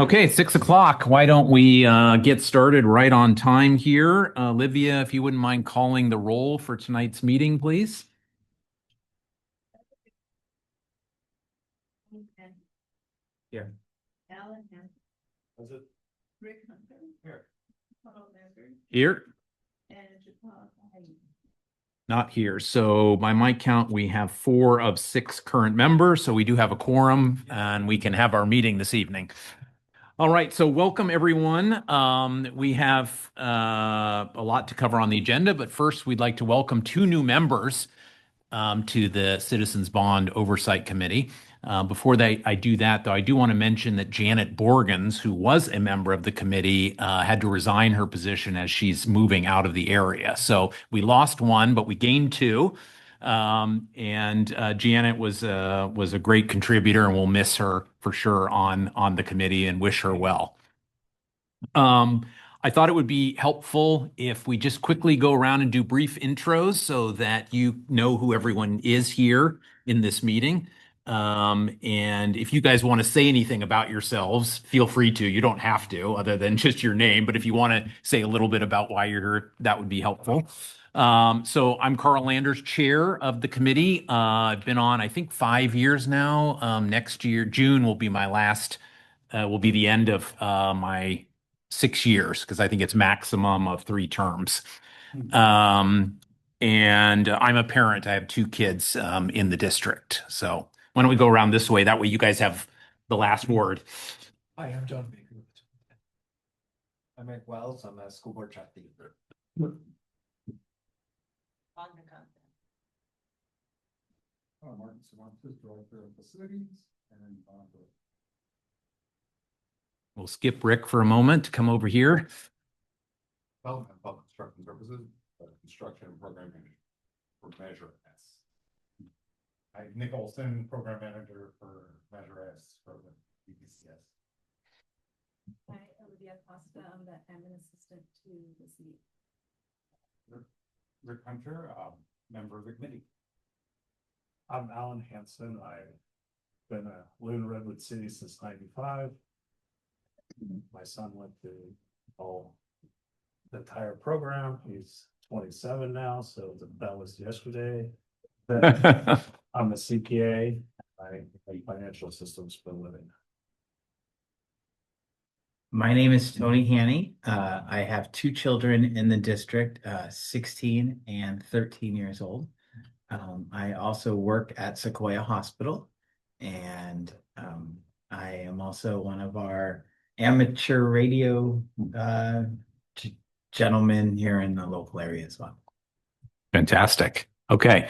Okay, 6 o'clock. Why don't we get started right on time here? Olivia, if you wouldn't mind calling the roll for tonight's meeting, please. Here. Alan and Rick Hunter. Here. Paul Lambert Here. and Japan. Not here. So by my count, we have 4 of 6 current members. So we do have a quorum and we can have our meeting this evening. All right, so welcome everyone. We have a lot to cover on the agenda, but first we'd like to welcome 2 new members to the Citizens Bond Oversight Committee. Before I do that, though, I do want to mention that Janet Borgens, who was a member of the committee, had to resign her position as she's moving out of the area. So we lost 1, but we gained 2. And Janet was a great contributor, and we'll miss her for sure on the committee and wish her well. I thought it would be helpful if we just quickly go around and do brief intros so that you know who everyone is here in this meeting. And if you guys want to say anything about yourselves, feel free to. You don't have to, other than just your name. But if you want to say a little bit about why you're here, that would be helpful. So I'm Carl Landers, chair of the committee. I've been on, I think, 5 years now. Next year, June will be my last, will be the end of my 6 years, because I think it's maximum of 3 terms. And I'm a parent. I have 2 kids in the district. So why don't we go around this way? That way you guys have the last word. Hi, I'm John Baker. I'm Mike Wells. I'm a school board trustee. On the content. Martin Cervantes, director of facilities, and We'll skip Rick for a moment to come over here. Development of public construction services, construction program manager for Measure S. I'm Nick Olson, program manager for Measure S program, BPCS. Hi, Olivia Costa. I'm the admin assistant to the city. Rick Hunter, member of the committee. I'm Alan Hansen. I've been a Loon Redwood City since '95. My son went through the entire program. He's 27 now, so that was yesterday. I'm a CPA. I make financial systems for a living. My name is Tony Haney. I have 2 children in the district, 16 and 13 years old. I also work at Sequoia Hospital, and I am also one of our amateur radio gentlemen here in the local area as well. Fantastic. Okay.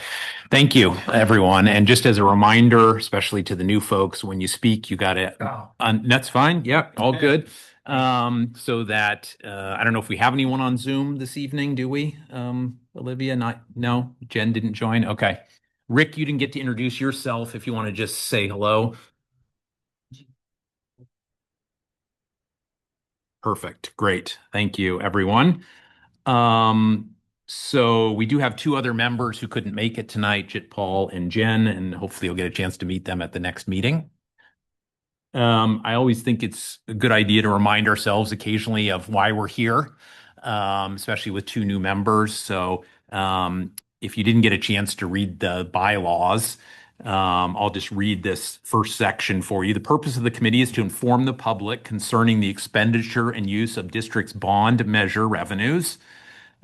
Thank you, everyone. And just as a reminder, especially to the new folks, when you speak, you got to, that's fine. Yeah, all good. So that, I don't know if we have anyone on Zoom this evening, do we? Olivia, no, Jen didn't join. Okay. Rick, you didn't get to introduce yourself if you want to just say hello. Perfect. Great. Thank you, everyone. So we do have 2 other members who couldn't make it tonight, Jit Paul and Jen, and hopefully you'll get a chance to meet them at the next meeting. I always think it's a good idea to remind ourselves occasionally of why we're here, especially with 2 new members. So if you didn't get a chance to read the bylaws, I'll just read this first section for you. The purpose of the committee is to inform the public concerning the expenditure and use of district's bond measure revenues.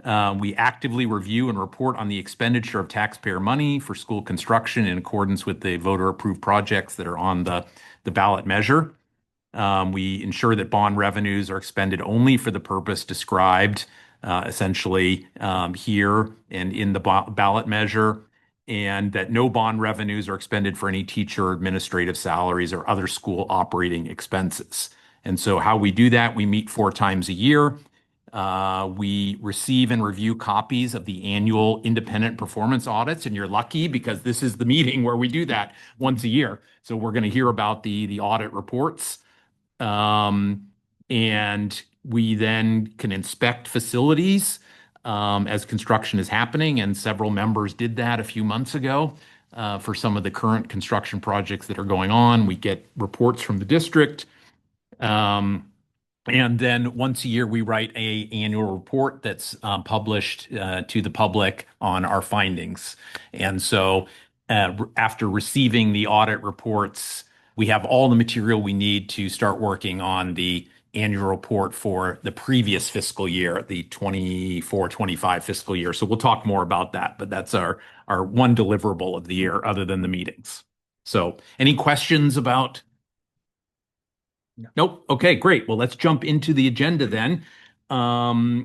We actively review and report on the expenditure of taxpayer money for school construction in accordance with the voter-approved projects that are on the ballot measure. We ensure that bond revenues are expended only for the purpose described essentially here and in the ballot measure, and that no bond revenues are expended for any teacher or administrative salaries or other school operating expenses. And so how we do that, we meet 4 times a year. We receive and review copies of the annual independent performance audits, and you're lucky because this is the meeting where we do that once a year. So we're going to hear about the audit reports. And we then can inspect facilities as construction is happening, and several members did that a few months ago for some of the current construction projects that are going on. We get reports from the district And then once a year, we write a annual report that's published to the public on our findings. And so after receiving the audit reports, we have all the material we need to start working on the annual report for the previous fiscal year, the 24-25 fiscal year. So we'll talk more about that, but that's our one deliverable of the year other than the meetings. So any questions about? Nope. Okay, great. Well, let's jump into the agenda then.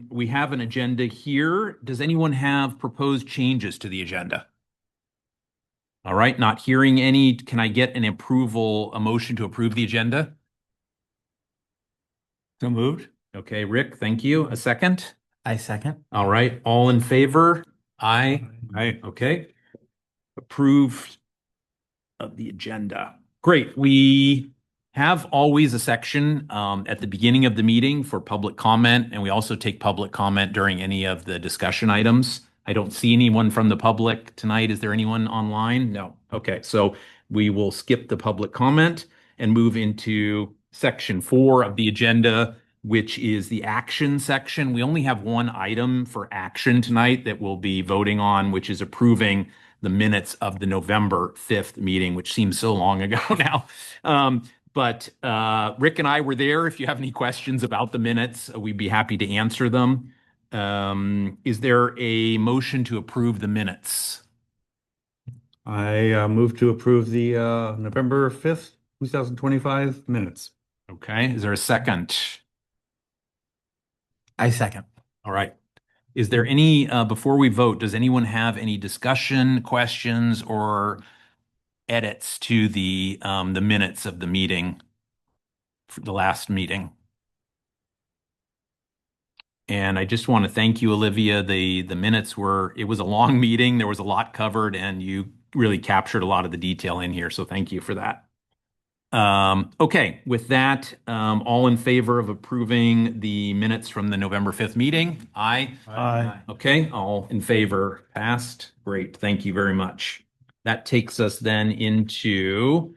We have an agenda here. Does anyone have proposed changes to the agenda? All right, not hearing any. Can I get a motion to approve the agenda? So moved. Okay, Rick, thank you. A second? I second. All right, all in favor? Aye. Aye. Okay. Approved of the agenda. Great. We have always a section at the beginning of the meeting for public comment, and we also take public comment during any of the discussion items. I don't see anyone from the public tonight. Is there anyone online? No. Okay, so we will skip the public comment and move into section 4 of the agenda, which is the action section. We only have one item for action tonight that we'll be voting on, which is approving the minutes of the November 5th meeting, which seems so long ago now. But Rick and I were there. If you have any questions about the minutes, we'd be happy to answer them. Is there a motion to approve the minutes? I move to approve the November 5th, 2025 minutes. Okay, is there a second? I second. All right. Is there any, before we vote, does anyone have any discussion, questions, or edits to the minutes of the meeting, for the last meeting? And I just want to thank you, Olivia. The minutes it was a long meeting. There was a lot covered, and you really captured a lot of the detail in here. So thank you for that. Okay, with that, all in favor of approving the minutes from the November 5th meeting? Aye. Aye. Okay, all in favor, passed. Great, thank you very much. That takes us then into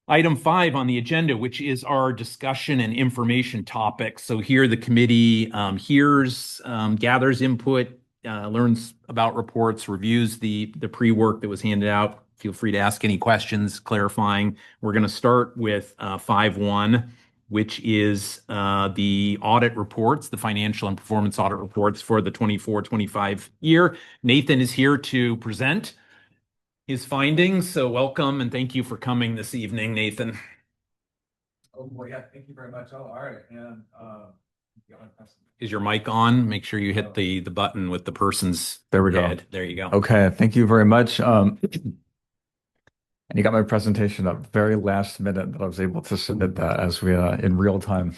item 5 on the agenda, which is our discussion and information topics. So here the committee hears, gathers input, learns about reports, reviews the pre-work that was handed out. Feel free to ask any questions, clarifying. We're going to start with 5.1, which is the audit reports, the financial and performance audit reports for the 24-25 year. Nathan is here to present his findings. So welcome and thank you for coming this evening, Nathan. Oh, boy, yeah, thank you very much. Oh, all right, and Is your mic on? Make sure you hit the button with the person's There we go. head. There you go. Okay, thank you very much. And you got my presentation up very last minute that I was able to submit that as we in real time.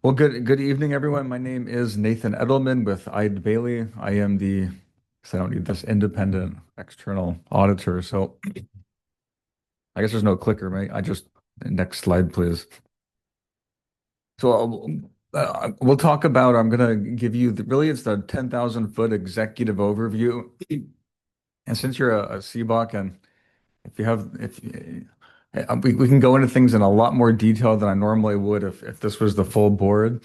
Well, good evening, everyone. My name is Nathan Edelman with Eide Bailey. I am I don't need this, independent external auditor. So I guess there's no clicker, right? Next slide, please. So we'll talk about, I'm going to give you it's the 10,000-foot executive overview. And since you're a CBOC, and we can go into things in a lot more detail than I normally would if this was the full board.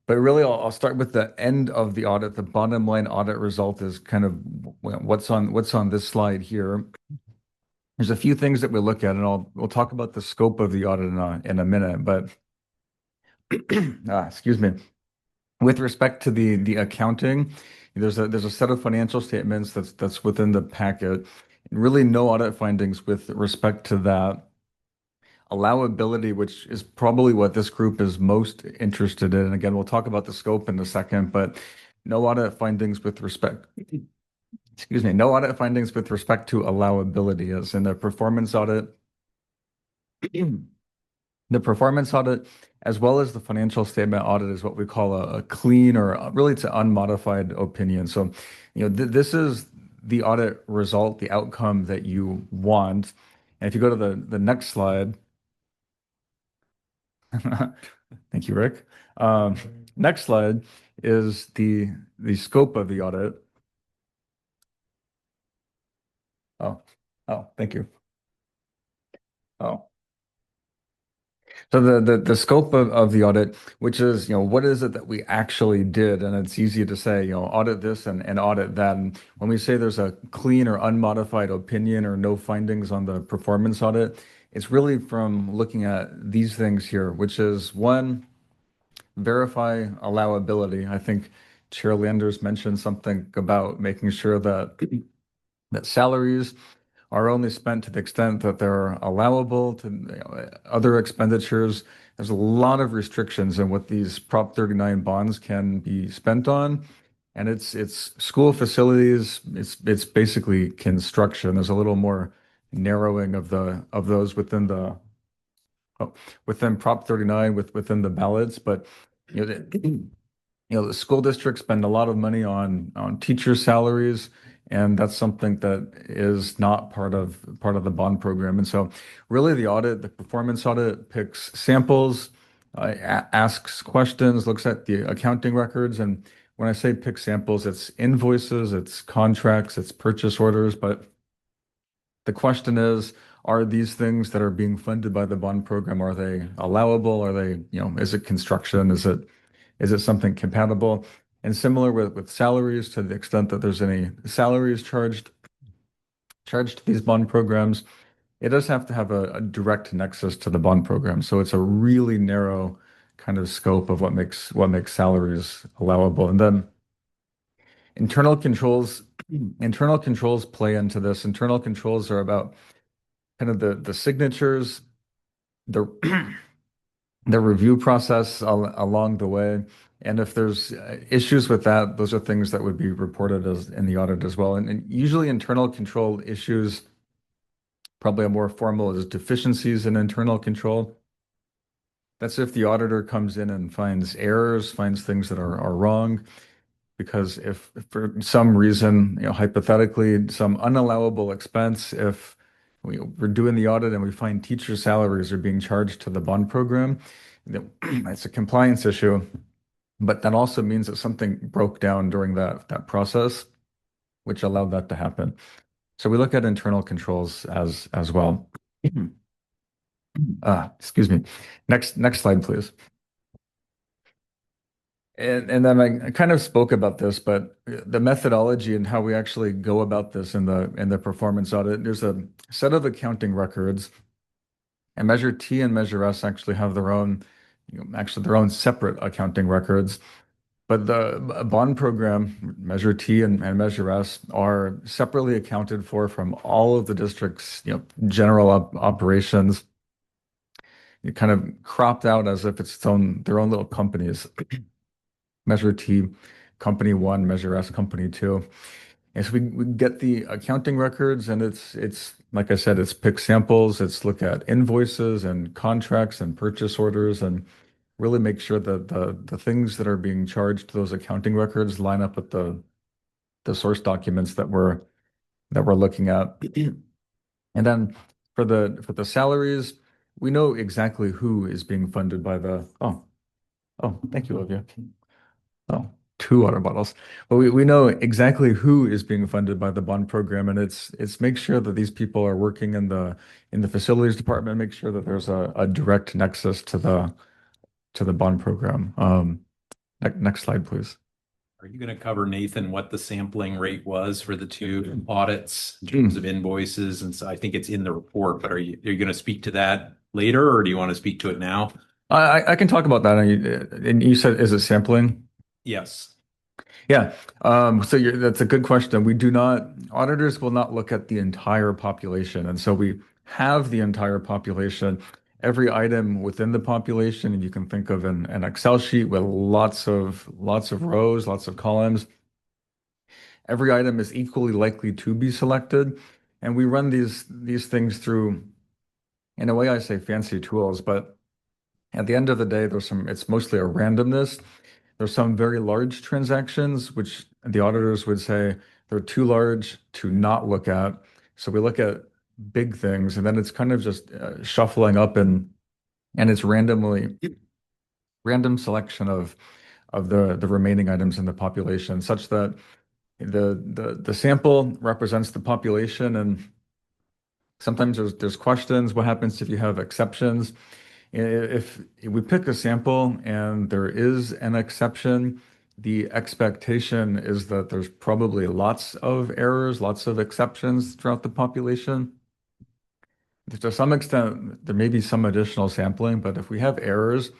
But really, I'll start with the end of the audit. The bottom line audit result is kind of what's on this slide here. There's a few things that we look at, and we'll talk about the scope of the audit in a minute. But excuse me. With respect to the accounting, there's a set of financial statements that's within the packet. Really, no audit findings with respect to that. Allowability, which is probably what this group is most interested in. Again, we'll talk about the scope in a second, but no audit findings with respect. Excuse me, no audit findings with respect to allowability, as in the performance audit. The performance audit, as well as the financial statement audit, is what we call a clean, or really it's an unmodified opinion. So, this is the audit result, the outcome that you want. And if you go to the next slide, thank you, Rick. Next slide is the scope of the audit. Oh, thank you. Oh. So the scope of the audit, which is, what is it that we actually did? And it's easy to say, audit this and audit that. And when we say there's a clean or unmodified opinion or no findings on the performance audit, it's really from looking at these things here, which is one, verify allowability. I think Chair Landers mentioned something about making sure that salaries are only spent to the extent that they're allowable to other expenditures. There's a lot of restrictions in what these Prop 39 bonds can be spent on. And it's school facilities, it's basically construction. There's a little more narrowing of those within Prop 39 within the ballots, but the school districts spend a lot of money on teacher salaries, and that's something that is not part of the bond program. And so, really, the performance audit picks samples, asks questions, looks at the accounting records, and when I say pick samples, it's invoices, it's contracts, it's purchase orders, but the question is, are these things that are being funded by the bond program, are they allowable? Are they, is it construction? Is it something compatible? And similar with salaries, to the extent that there's any salaries charged to these bond programs, it does have to have a direct nexus to the bond program. So it's a really narrow kind of scope of what makes salaries allowable. And then internal controls, internal controls play into this. Internal controls are about kind of the signatures, the the review process along the way. And if there's issues with that, those are things that would be reported as in the audit as well. And usually internal control issues, probably a more formal, is deficiencies in internal control. That's if the auditor comes in and finds errors, finds things that are wrong. Because if for some reason, hypothetically, some unallowable expense, if we're doing the audit and we find teacher salaries are being charged to the bond program, it's a compliance issue. But that also means that something broke down during that process, which allowed that to happen. So we look at internal controls as well. Excuse me. Next slide, please. And then I kind of spoke about this, but the methodology and how we actually go about this in the performance audit, there's a set of accounting records, and Measure T and Measure S actually have their own separate accounting records. But the bond program, Measure T and Measure S, are separately accounted for from all of the district's, general operations. You kind of cropped out as if it's their own little companies. Measure T, Company 1, Measure S, Company 2. And so we get the accounting records, and it's like I said, it's pick samples, it's look at invoices and contracts and purchase orders, and really make sure that the things that are being charged to those accounting records line up with the source documents that we're looking at. And then for the salaries, we know exactly who is being funded by thank you, Olivia. Oh, two water bottles. But we know exactly who is being funded by the bond program, and it's make sure that these people are working in the facilities department, make sure that there's a direct nexus to the bond program. Next slide, please. Are you going to cover, Nathan, what the sampling rate was for the two audits in terms of invoices? And so I think it's in the report, but are you going to speak to that later, or do you want to speak to it now? I can talk about that. And you said, is it sampling? Yes. Yeah. So that's a good question. Auditors will not look at the entire population. And so we have the entire population, every item within the population, and you can think of an Excel sheet with lots of rows, lots of columns. Every item is equally likely to be selected. And we run these things through, in a way, I say fancy tools, but at the end of the day, it's mostly a randomness. There's some very large transactions, which the auditors would say they're too large to not look at. So we look at big things, and then it's kind of just shuffling up, and it's random selection of the remaining items in the population, such that the sample represents the population, and sometimes there's questions. What happens if you have exceptions? If we pick a sample and there is an exception, the expectation is that there's probably lots of errors, lots of exceptions throughout the population. To some extent, there may be some additional sampling, but if we have errors,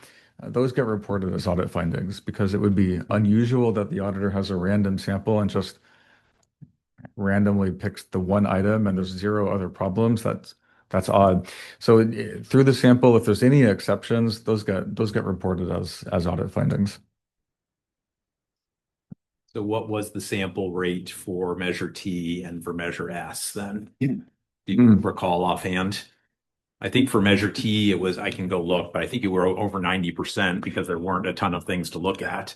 those get reported as audit findings because it would be unusual that the auditor has a random sample and just randomly picks the one item and there's zero other problems. That's odd. So through the sample, if there's any exceptions, those get reported as audit findings. So what was the sample rate for measure T and for measure S then? Do you recall offhand? I think for measure T, it was, I can go look, but I think you were over 90% because there weren't a ton of things to look at.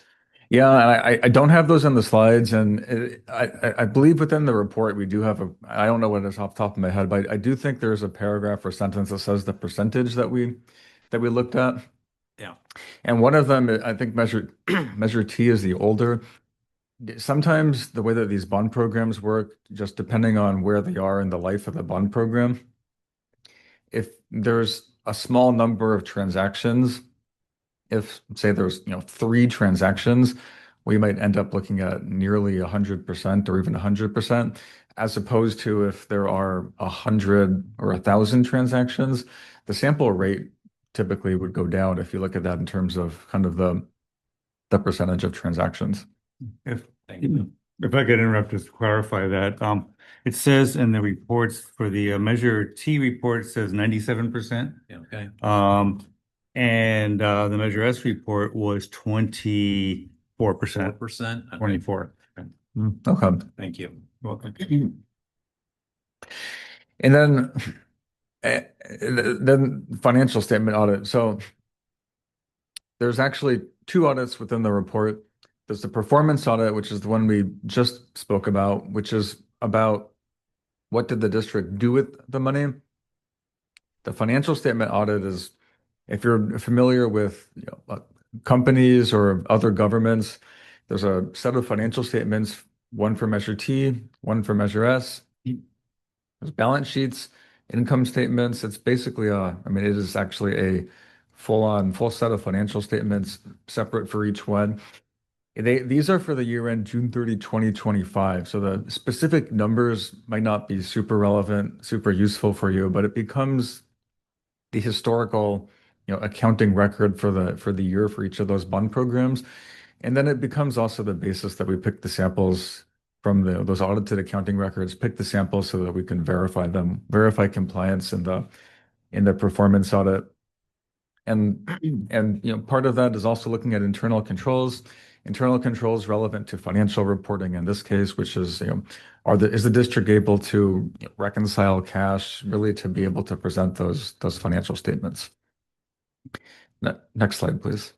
Yeah, and I don't have those on the slides, and I believe within the report we do have I don't know what it is off the top of my head, but I do think there's a paragraph or sentence that says the percentage that we looked at. Yeah. And one of them, I think measure T is the older. Sometimes the way that these bond programs work, just depending on where they are in the life of the bond program, if there's a small number of transactions, if say there's 3 transactions, we might end up looking at nearly 100% or even 100%, as opposed to if there are 100 or 1,000 transactions, the sample rate typically would go down if you look at that in terms of kind of the percentage of transactions. If Thank you. if I could interrupt just to clarify that, it says in the reports for the Measure T report, it says 97%. Yeah, okay. And the Measure S report was 24%, 4%. 24. Okay. Thank you. Welcome. And then financial statement audit. So there's actually 2 audits within the report. There's the performance audit, which is the one we just spoke about, which is about what did the district do with the money. The financial statement audit is, if you're familiar with companies or other governments, there's a set of financial statements, one for measure T, one for measure S. There's balance sheets, income statements. It's basically it is actually a full set of financial statements separate for each one. These are for the year end June 30, 2025. So the specific numbers might not be super relevant, super useful for you, but it becomes the historical, accounting record for the year for each of those bond programs. And then it becomes also the basis that we pick the samples from those audited accounting records, pick the samples so that we can verify them, verify compliance in the performance audit. And part of that is also looking at internal controls relevant to financial reporting in this case, which is, is the district able to reconcile cash really to be able to present those financial statements? Next slide, please.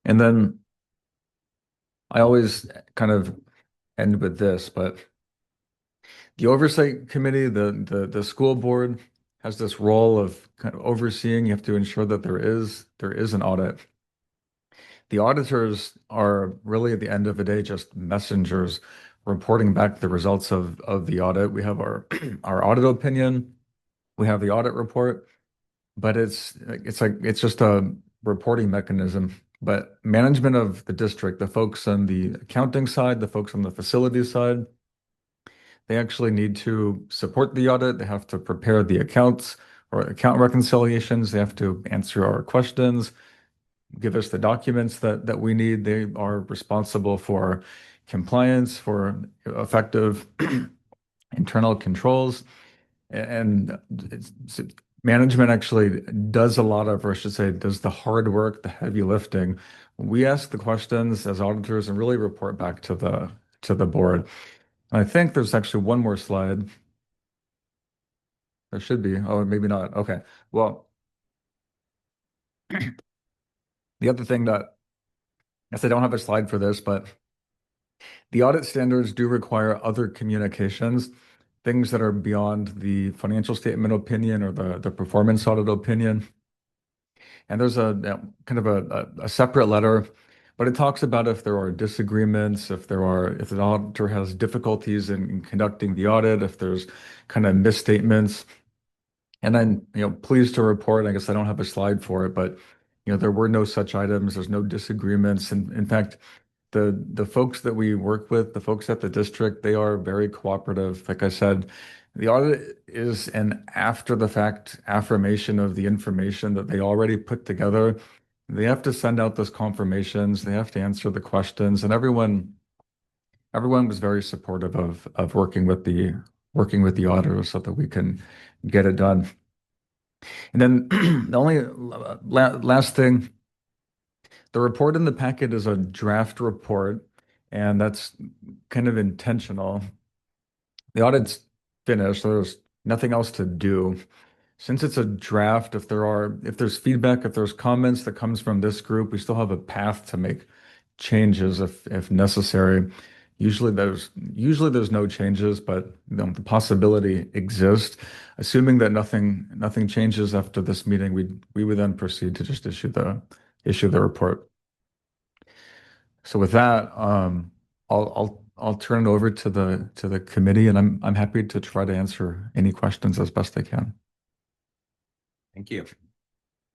And then I always kind of end with this, but the oversight committee, the school board has this role of kind of overseeing. You have to ensure that there is an audit. The auditors are really at the end of the day just messengers reporting back the results of the audit. We have our audit opinion, we have the audit report, but it's just a reporting mechanism. But management of the district, the folks on the accounting side, the folks on the facility side, they actually need to support the audit. They have to prepare the accounts or account reconciliations. They have to answer our questions, give us the documents that we need. They are responsible for compliance, for effective internal controls. And management actually does a lot of, or I should say, does the hard work, the heavy lifting. We ask the questions as auditors and really report back to the board. I think there's actually one more slide. There should be. Oh, maybe not. Okay. Well, the other thing that, yes, I don't have a slide for this, but the audit standards do require other communications, things that are beyond the financial statement opinion or the performance audit opinion. And there's a kind of a separate letter, but it talks about if there are disagreements, if the auditor has difficulties in conducting the audit, if there's kind of misstatements. And I'm, pleased to report, I guess I don't have a slide for it, but there were no such items. There's no disagreements. And in fact, the folks that we work with, the folks at the district, they are very cooperative. Like I said, the audit is an after the fact affirmation of the information that they already put together. They have to send out those confirmations, they have to answer the questions, and everyone was very supportive of working with the auditor so that we can get it done. And then the only last thing, the report in the packet is a draft report, and that's kind of intentional. The audit's finished, so there's nothing else to do. Since it's a draft, if there's feedback, if there's comments that comes from this group, we still have a path to make changes if necessary. Usually there's no changes, but the possibility exists. Assuming that nothing changes after this meeting, we would then proceed to just issue the report. So with that, I'll turn it over to the committee, and I'm happy to try to answer any questions as best I can. Thank you.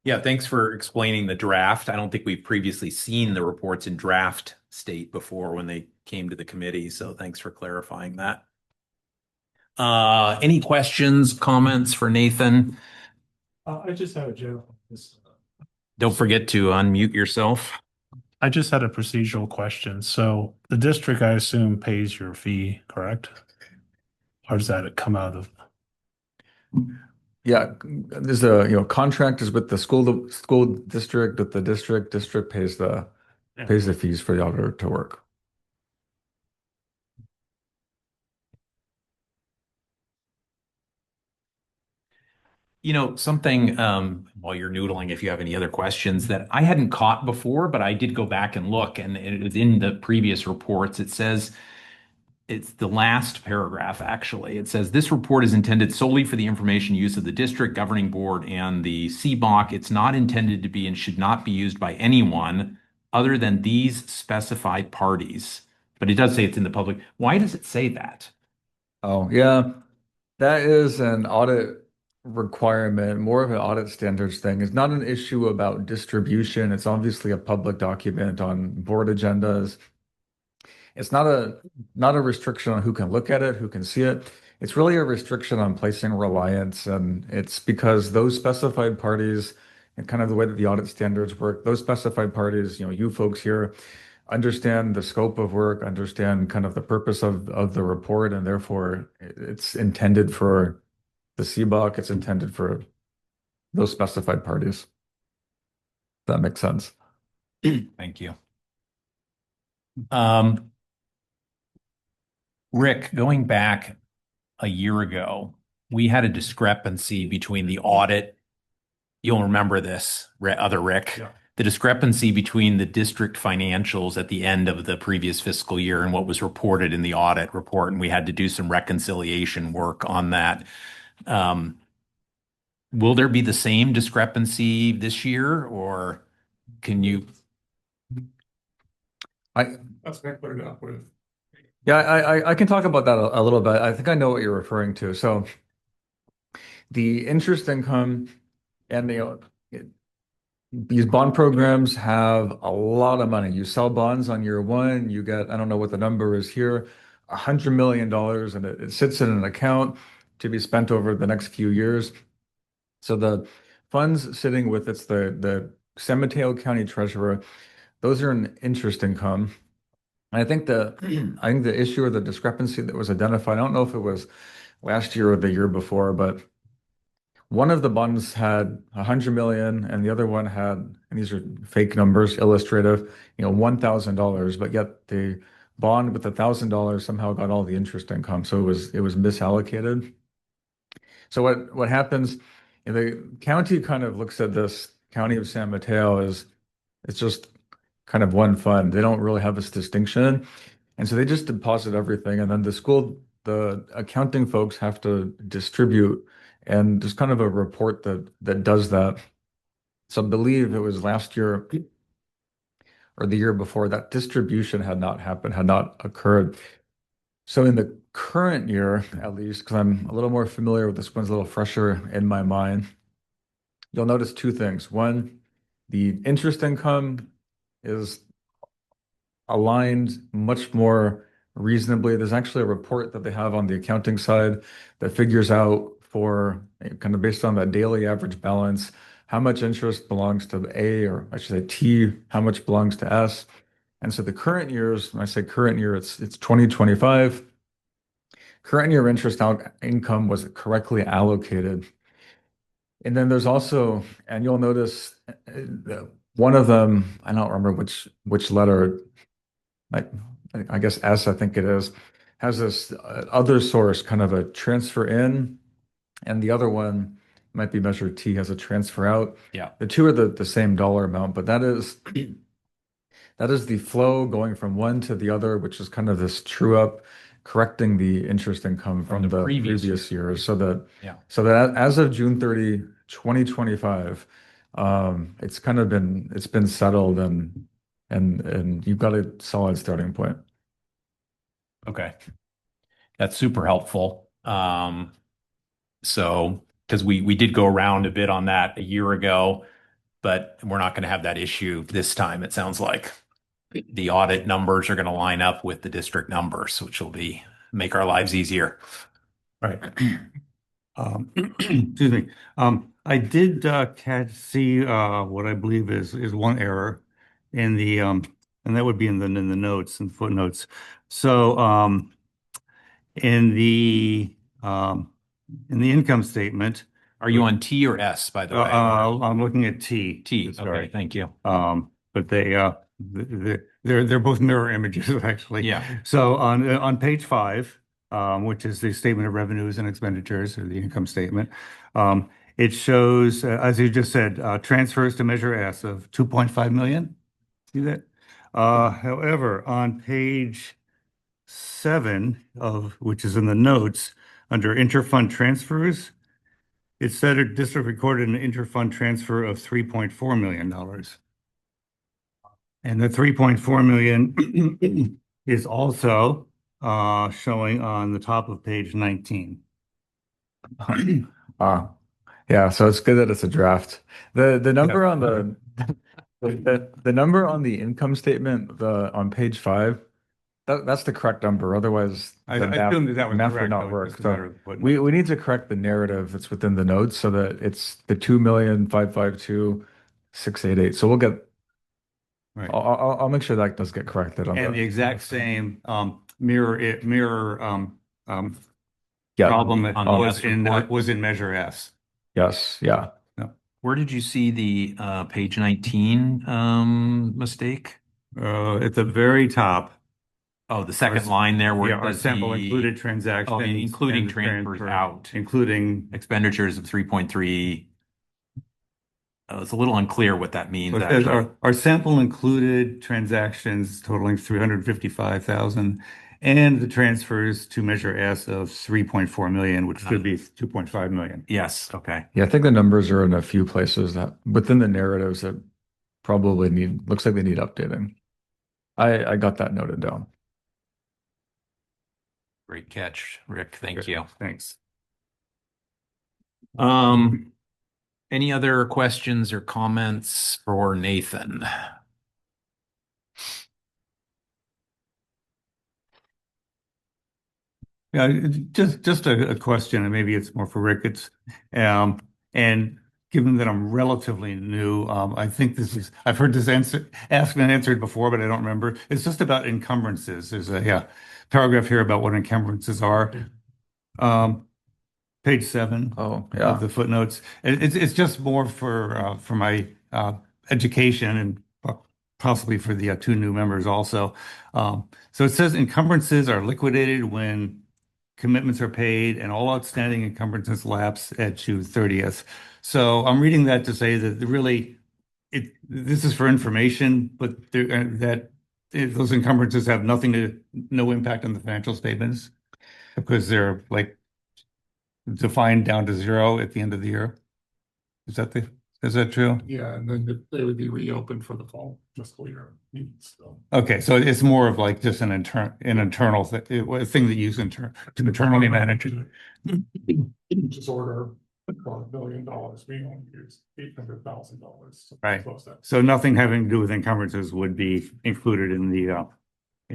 Yeah, thanks for explaining the draft. I don't think we've previously seen the reports in draft state before when they came to the committee, so thanks for clarifying that. Any questions, comments for Nathan? I just have a general. Don't forget to unmute yourself. I just had a procedural question. So the district, I assume, pays your fee, correct? Or does that come out of? Yeah, there's contract is with the school district, with the district pays the fees for the auditor to work. Something while you're noodling, if you have any other questions that I hadn't caught before, but I did go back and look, and it was in the previous reports. It says, it's the last paragraph, actually. It says, this report is intended solely for the information use of the district governing board and the CBOC. It's not intended to be and should not be used by anyone other than these specified parties. But it does say it's in the public. Why does it say that? Oh, yeah. That is an audit requirement, more of an audit standards thing. It's not an issue about distribution. It's obviously a public document on board agendas. It's not a restriction on who can look at it, who can see it. It's really a restriction on placing reliance, and it's because those specified parties and kind of the way that the audit standards work, those specified parties, you folks here understand the scope of work, understand kind of the purpose of the report, and therefore it's intended for the CBOC, it's intended for those specified parties. If that makes sense. Thank you. Rick, going back a year ago, we had a discrepancy between the audit. You'll remember this, other Rick. Yeah. The discrepancy between the district financials at the end of the previous fiscal year and what was reported in the audit report, and we had to do some reconciliation work on that. Will there be the same discrepancy this year, or can you? That's what I put it up with. Yeah, I can talk about that a little bit. I think I know what you're referring to. So the interest income and these bond programs have a lot of money. You sell bonds on year one, you get, I don't know what the number is here, $100 million, and it sits in an account to be spent over the next few years. So the funds sitting with it's the San Mateo County Treasurer, those are an interest income. And I think the issue or the discrepancy that was identified, I don't know if it was last year or the year before, but one of the bonds had 100 million and the other one had, and these are fake numbers, illustrative, $1,000, but yet the bond with $1,000 somehow got all the interest income. So it was misallocated. So what happens, the county kind of looks at this county of San Mateo as it's just kind of one fund. They don't really have this distinction. And so they just deposit everything. And then the accounting folks have to distribute. And there's kind of a report that does that. So I believe it was last year or the year before that distribution had not happened, had not occurred. So in the current year, at least, because I'm a little more familiar with this one's a little fresher in my mind, you'll notice two things. One, the interest income is aligned much more reasonably. There's actually a report that they have on the accounting side that figures out for kind of based on that daily average balance, how much interest belongs to A, or I should say T, how much belongs to S. And so the current years, when I say current year, it's 2025. Current year income was correctly allocated. And then there's also, and you'll notice one of them, I don't remember which letter, I, I guess S, I think it is, has this other source, kind of a transfer in, and the other one might be measure T, has a transfer out. Yeah. The two are the same dollar amount, but that is the flow going from one to the other, which is kind of this true up, correcting the interest income from the previous years. So that as of June 30, 2025, it's kind of been settled and you've got a solid starting point. Okay. That's super helpful. So, because we did go around a bit on that a year ago, but we're not going to have that issue this time, it sounds like. The audit numbers are going to line up with the district numbers, which will make our lives easier. Right. Excuse me. I did see what I believe is one error in the and that would be in the notes and footnotes. So in the income statement, Are you on T or S, by the way? I'm looking at T. T. Sorry. Okay, thank you. But they're both mirror images actually. Yeah. So on page 5, which is the statement of revenues and expenditures, or the income statement, it shows, as you just said, transfers to Measure S of 2.5 million. See that? However, on page 7 which is in the notes, under interfund transfers, it said a district recorded an interfund transfer of $3.4 million. And the 3.4 million is also showing on the top of page 19. Yeah, so it's good that it's a draft. The number on the number on the income statement, on page 5, that's the correct number. Otherwise, I the assumed that was math would correct, not though. It's work. just a So matter of putting we need to correct the narrative that's within the notes so that it's the 2,552,688. So we'll get. Right. I'll make sure that does get corrected on And the exact same mirror Yeah. problem that On the was S in report. Measure S. Yes. Yeah. Where did you see the page 19 mistake? At the very top. Oh, the second line there where Yeah, it our says sample the included transactions. including and the transfers transfer, out. including. Expenditures of 3.3. It's a little unclear what that means, It says actually. our sample included transactions totaling 355,000 and the transfers to Measure S of 3.4 million, which should be 2.5 million. Yes, okay. Yeah, I think the numbers are in a few places that within the narratives that probably looks like they need updating. I got that noted down. Great catch, Rick. Thank you. Thanks. Any other questions or comments for Nathan? Yeah, just a question, and maybe it's more for Rick. And given that I'm relatively new, I think I've heard this asked and answered before, but I don't remember. It's just about encumbrances. There's a paragraph here about what encumbrances are. Page 7 Oh, yeah. of the footnotes. It's just more for my education and possibly for the 2 new members also. So it says encumbrances are liquidated when commitments are paid and all outstanding encumbrances lapse at June 30th. So I'm reading that to say that really this is for information, but those encumbrances have no impact on the financial statements because they're like defined down to 0 at the end of the year. Is that Is that true? Yeah, and then they would be reopened for the fall fiscal year meetings, so. Okay, so it's more of like just an internal a thing that you use to internally manage it. Just order $1 billion, we only use $800,000. Right. So nothing having to do with encumbrances would be included in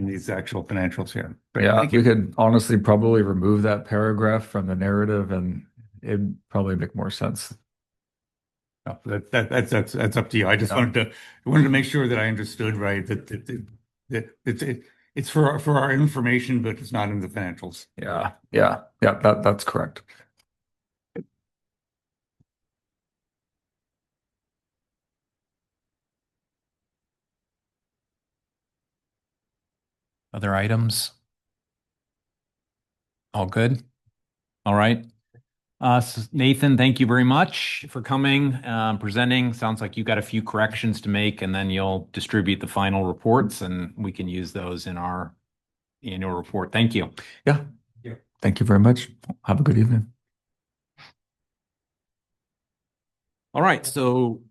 these actual financials here. But Yeah, thank we you. could honestly probably remove that paragraph from the narrative and it'd probably make more sense. No, that's up to you. I just Yeah. wanted to make sure that I understood right that it's for our information, but it's not in the financials. Yeah, that's correct. Other items? All good? All right. Nathan, thank you very much for coming, presenting. Sounds like you got a few corrections to make, and then you'll distribute the final reports, and we can use those in our annual report. Thank you. Yeah. Thank you very much. Have a good evening. All right, so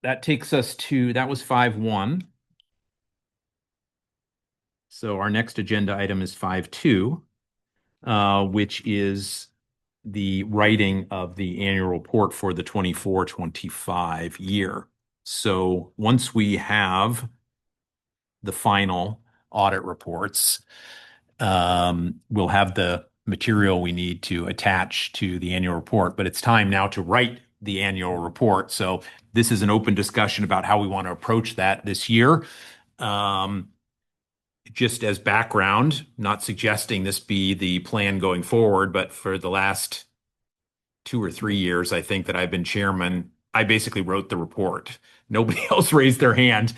that takes us to, that was 5.1. So our next agenda item is 5.2, which is the writing of the annual report for the 24-25 year. So once we have the final audit reports, we'll have the material we need to attach to the annual report, but it's time now to write the annual report. So this is an open discussion about how we want to approach that this year. Just as background, not suggesting this be the plan going forward, but for the last 2 or 3 years, I think that I've been chairman, I basically wrote the report. Nobody else raised their hand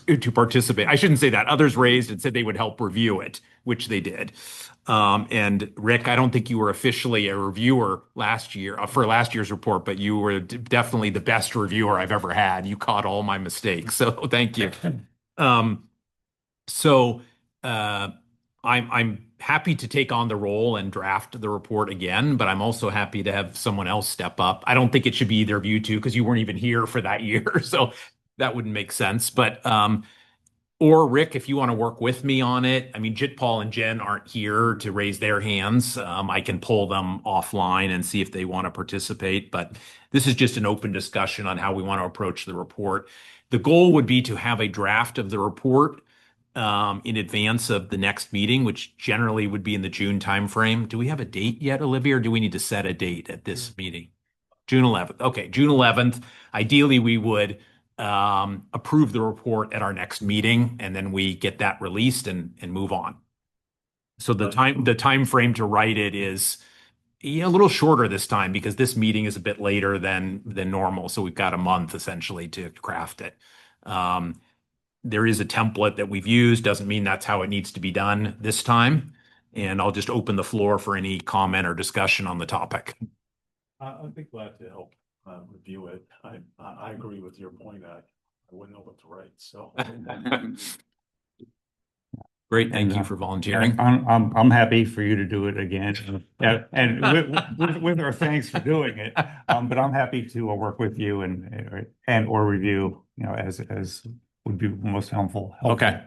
to participate. I shouldn't say that. Others raised and said they would help review it, which they did. And Rick, I don't think you were officially a reviewer last year for last year's report, but you were definitely the best reviewer I've ever had. You caught all my mistakes, so thank you. I'm happy to take on the role and draft the report again, but I'm also happy to have someone else step up. I don't think it should be either of you two because you weren't even here for that year, so that wouldn't make sense. But or Rick, if you want to work with me on it, I mean, Jit, Paul, and Jen aren't here to raise their hands. I can pull them offline and see if they want to participate. But this is just an open discussion on how we want to approach the report. The goal would be to have a draft of the report in advance of the next meeting, which generally would be in the June timeframe. Do we have a date yet, Olivia, or do we need to set a date at this meeting? June 11th. Okay, June 11th. Ideally, we would approve the report at our next meeting, and then we get that released and move on. So the time frame to write it is a little shorter this time because this meeting is a bit later than normal. So we've got a month essentially to craft it. There is a template that we've used, doesn't mean that's how it needs to be done this time. And I'll just open the floor for any comment or discussion on the topic. I'd be glad to help review it. I agree with your point. I wouldn't know what to write, so. Great, thank you for volunteering. I'm happy for you to do it again, and with our thanks for doing it. But I'm happy to Oh. work with you and or review, as would be most helpful. Okay.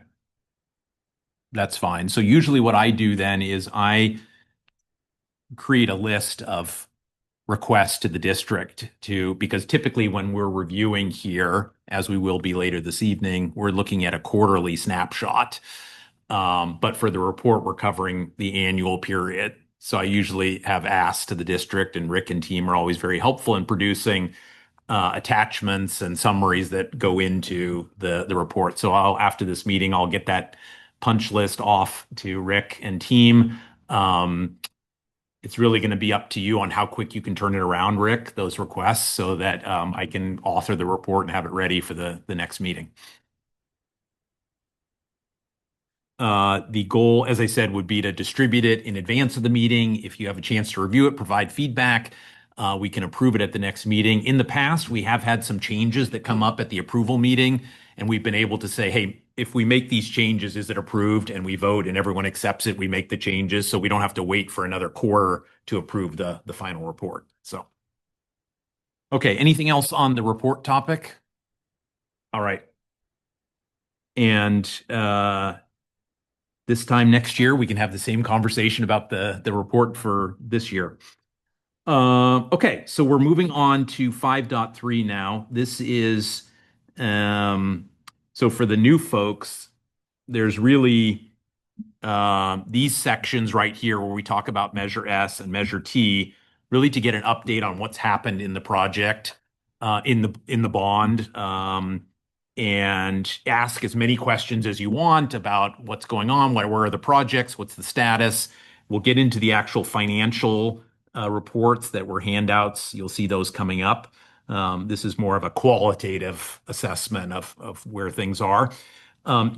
That's fine. So usually what I do then is I create a list of requests to the district because typically when we're reviewing here, as we will be later this evening, we're looking at a quarterly snapshot. But for the report, we're covering the annual period. So I usually have asked to the district, and Rick and team are always very helpful in producing attachments and summaries that go into the report. So after this meeting, I'll get that punch list off to Rick and team. It's really going to be up to you on how quick you can turn it around, Rick, those requests, so that I can author the report and have it ready for the next meeting. The goal, as I said, would be to distribute it in advance of the meeting. If you have a chance to review it, provide feedback. We can approve it at the next meeting. In the past, we have had some changes that come up at the approval meeting, and we've been able to say, hey, if we make these changes, is it approved? And we vote and everyone accepts it, we make the changes. So we don't have to wait for another quarter to approve the final report. So Okay, anything else on the report topic? All right. And this time next year, we can have the same conversation about the report for this year. Okay, so we're moving on to 5.3 now. This is so for the new folks, there's really these sections right here where we talk about Measure S and Measure T, really to get an update on what's happened in the project, in the bond, and ask as many questions as you want about what's going on, where are the projects, what's the status. We'll get into the actual financial reports that were handouts. You'll see those coming up. This is more of a qualitative assessment of where things are.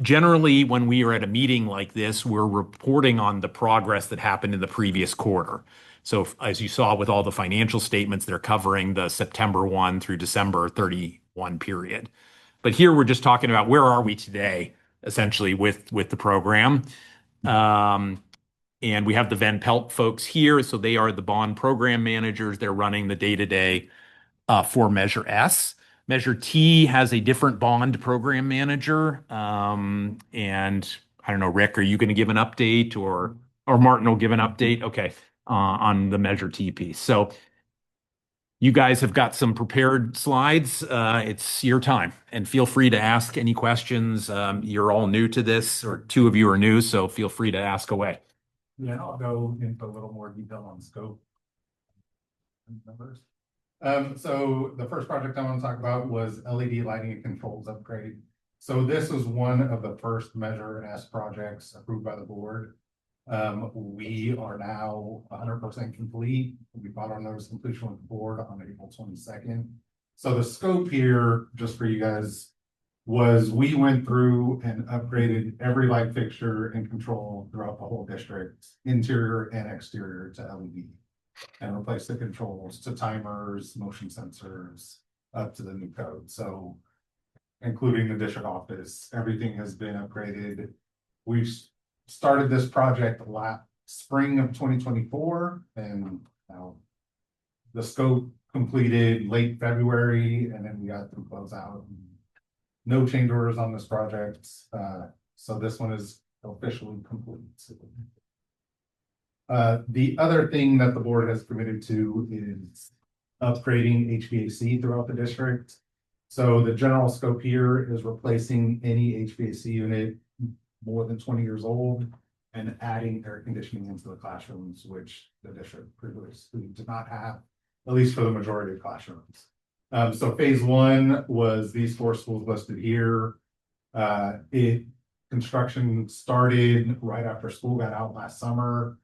Generally, when we are at a meeting like this, we're reporting on the progress that happened in the previous quarter. So as you saw with all the financial statements, they're covering the September 1 through December 31 period. But here we're just talking about where are we today, essentially, with the program. And we have the Van Pelt folks here. So they are the bond program managers. They're running the day-to-day for Measure S. Measure T has a different bond program manager. And I don't know, Rick, are you going to give an update or Martin will give an update? Okay, on the Measure T piece. So you guys have got some prepared slides. It's your time and feel free to ask any questions. You're all new to this, or two of you are new, so feel free to ask away. Yeah, I'll go into a little more detail on scope. Numbers. So the first project I want to talk about was LED lighting and controls upgrade. So this was one of the first Measure S projects approved by the board. We are now 100% complete. We brought our notice of completion with the board on April 22nd. So the scope here, just for you guys, was we went through and upgraded every light fixture and control throughout the whole district, interior and exterior, to LED, and replaced the controls to timers, motion sensors, up to the new code. So including the district office, everything has been upgraded. We started this project last spring of 2024, and now the scope completed late February, and then we got through closeout. No change orders on this project, so this one is officially complete. The other thing that the board has committed to is upgrading HVAC throughout the district. So the general scope here is replacing any HVAC unit more than 20 years old and adding air conditioning into the classrooms, which the district previously did not have, at least for the majority of classrooms. So phase one was these 4 schools listed here. Construction started right after school got out last summer.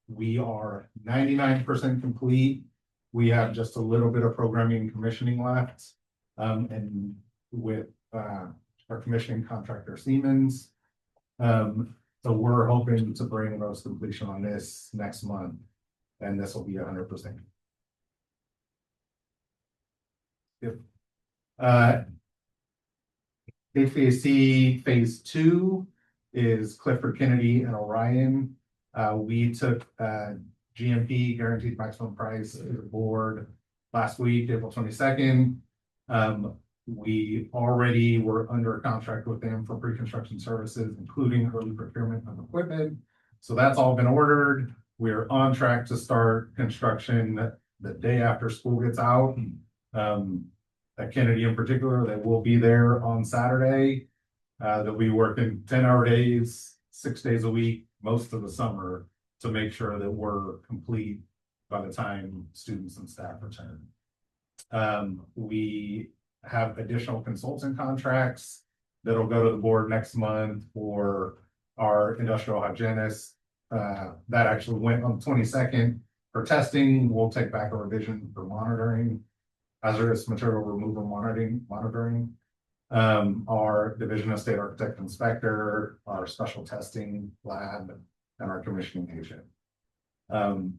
We are 99% complete. We have just a little bit of programming and commissioning left. And with our commissioning contractor Siemens. So we're hoping to bring those completion on this next month, and this will be 100%. Yep. HVAC phase 2 is Clifford Kennedy and Orion. We took GMP, guaranteed maximum price, to the board last week, April 22nd. We already were under a contract with them for pre-construction services, including early procurement of equipment. So that's all been ordered. We're on track to start construction the day after school gets out. At Kennedy in particular, they will be there on Saturday. They'll be working 10-hour days, 6 days a week, most of the summer, to make sure that we're complete by the time students and staff return. We have additional consultant contracts that'll go to the board next month for our industrial hygienist. That actually went on the 22nd for testing. We'll take back a revision for monitoring, hazardous material removal monitoring. Our Division of State Architect Inspector, our special testing lab, and our commissioning agent.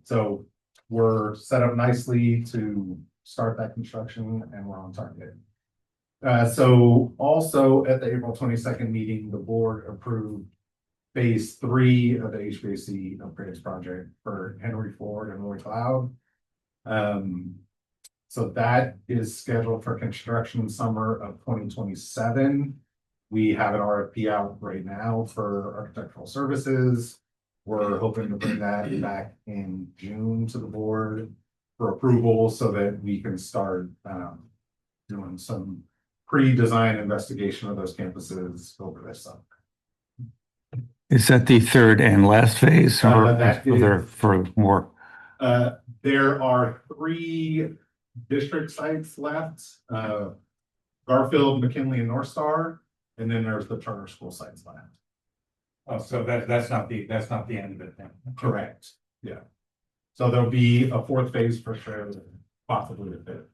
So we're set up nicely to start that construction, and we're on target. So also at the April 22nd meeting, the board approved phase 3 of the HVAC upgrades project for Henry Ford and Roy Cloud. So that is scheduled for construction summer of 2027. We have an RFP out right now for architectural services. We're hoping to bring that back in June to the board for approval so that we can start doing some pre-design investigation of those campuses over this summer. Is that the third and last phase or That are there is- for more? There are 3 district sites left, Garfield, McKinley, and North Star, and then there's the charter school sites left. Oh, so that's not the end of it then. Correct, yeah. So there'll be a 4th phase for sure, possibly a 5th,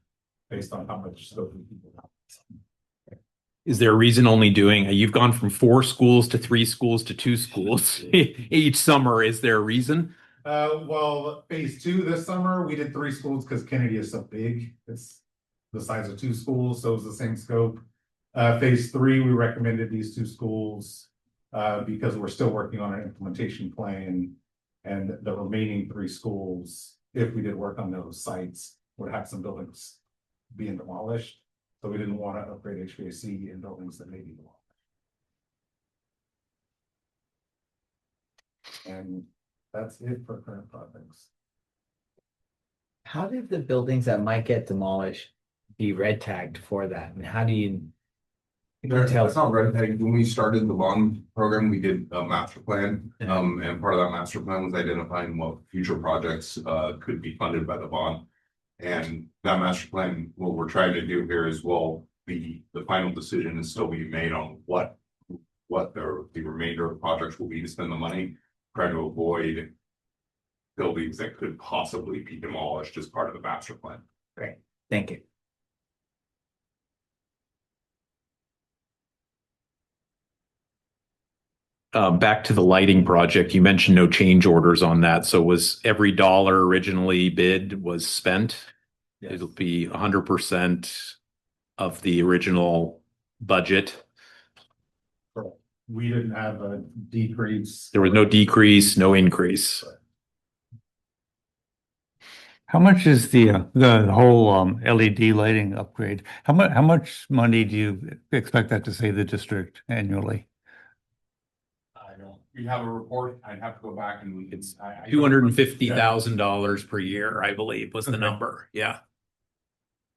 based on how much scope people have. Is there a reason only doing, you've gone from 4 schools to 3 schools to 2 schools each summer. Is there a reason? Well, phase 2 this summer, we did 3 schools because Kennedy is so big. It's the size of 2 schools, so it's the same scope. Phase 3, we recommended these 2 schools because we're still working on an implementation plan. And the remaining 3 schools, if we did work on those sites, would have some buildings being demolished. So we didn't want to upgrade HVAC in buildings that may be demolished. And that's it for current projects. How did the buildings that might get demolished be red tagged for that? And how do you? That's not red tagging. When we started the bond program, we did a master plan. And part of that master plan was identifying what future projects could be funded by the bond. And that master plan, what we're trying to do here is, well, the final decision is still being made on what the remainder of projects will be to spend the money, trying to avoid buildings that could possibly be demolished as part of the master plan. Great, thank you. Back to the lighting project, you mentioned no change orders on that. So was every dollar originally bid was spent? Yes. It'll be 100% of the original budget. We didn't have a decrease. There was no decrease, no increase. How much is the whole LED lighting upgrade? How much money do you expect that to save the district annually? We have a report. I'd have to go back and It's $250,000 per year, I believe, was the number. Yeah.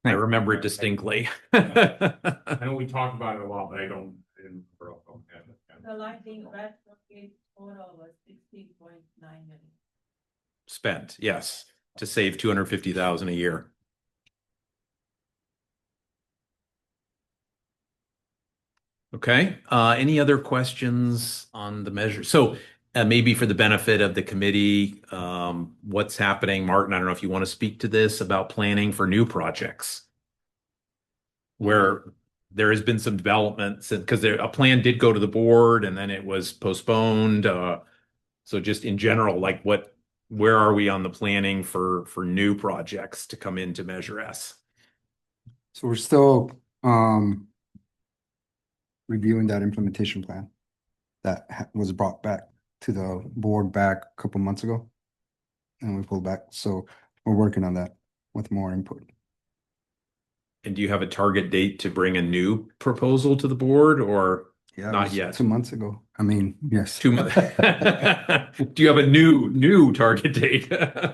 I remember it distinctly. I know we talked about it a lot, but I didn't remember off the top of my head. The lighting retrofit total was 16.9 million. Spent, yes, to save 250,000 a year. Okay, any other questions on the measure? So maybe for the benefit of the committee, what's happening? Martin, I don't know if you want to speak to this about planning for new projects. Where there has been some development because a plan did go to the board and then it was postponed. So just in general, like where are we on the planning for new projects to come into Measure S? So we're still reviewing that implementation plan that was brought back to the board back a couple months ago. And we pulled back. So we're working on that with more input. And do you have a target date to bring a new proposal to the board or Yeah, it not was yet? 2 months ago. I mean, yes. 2 months. Do you have a new target date?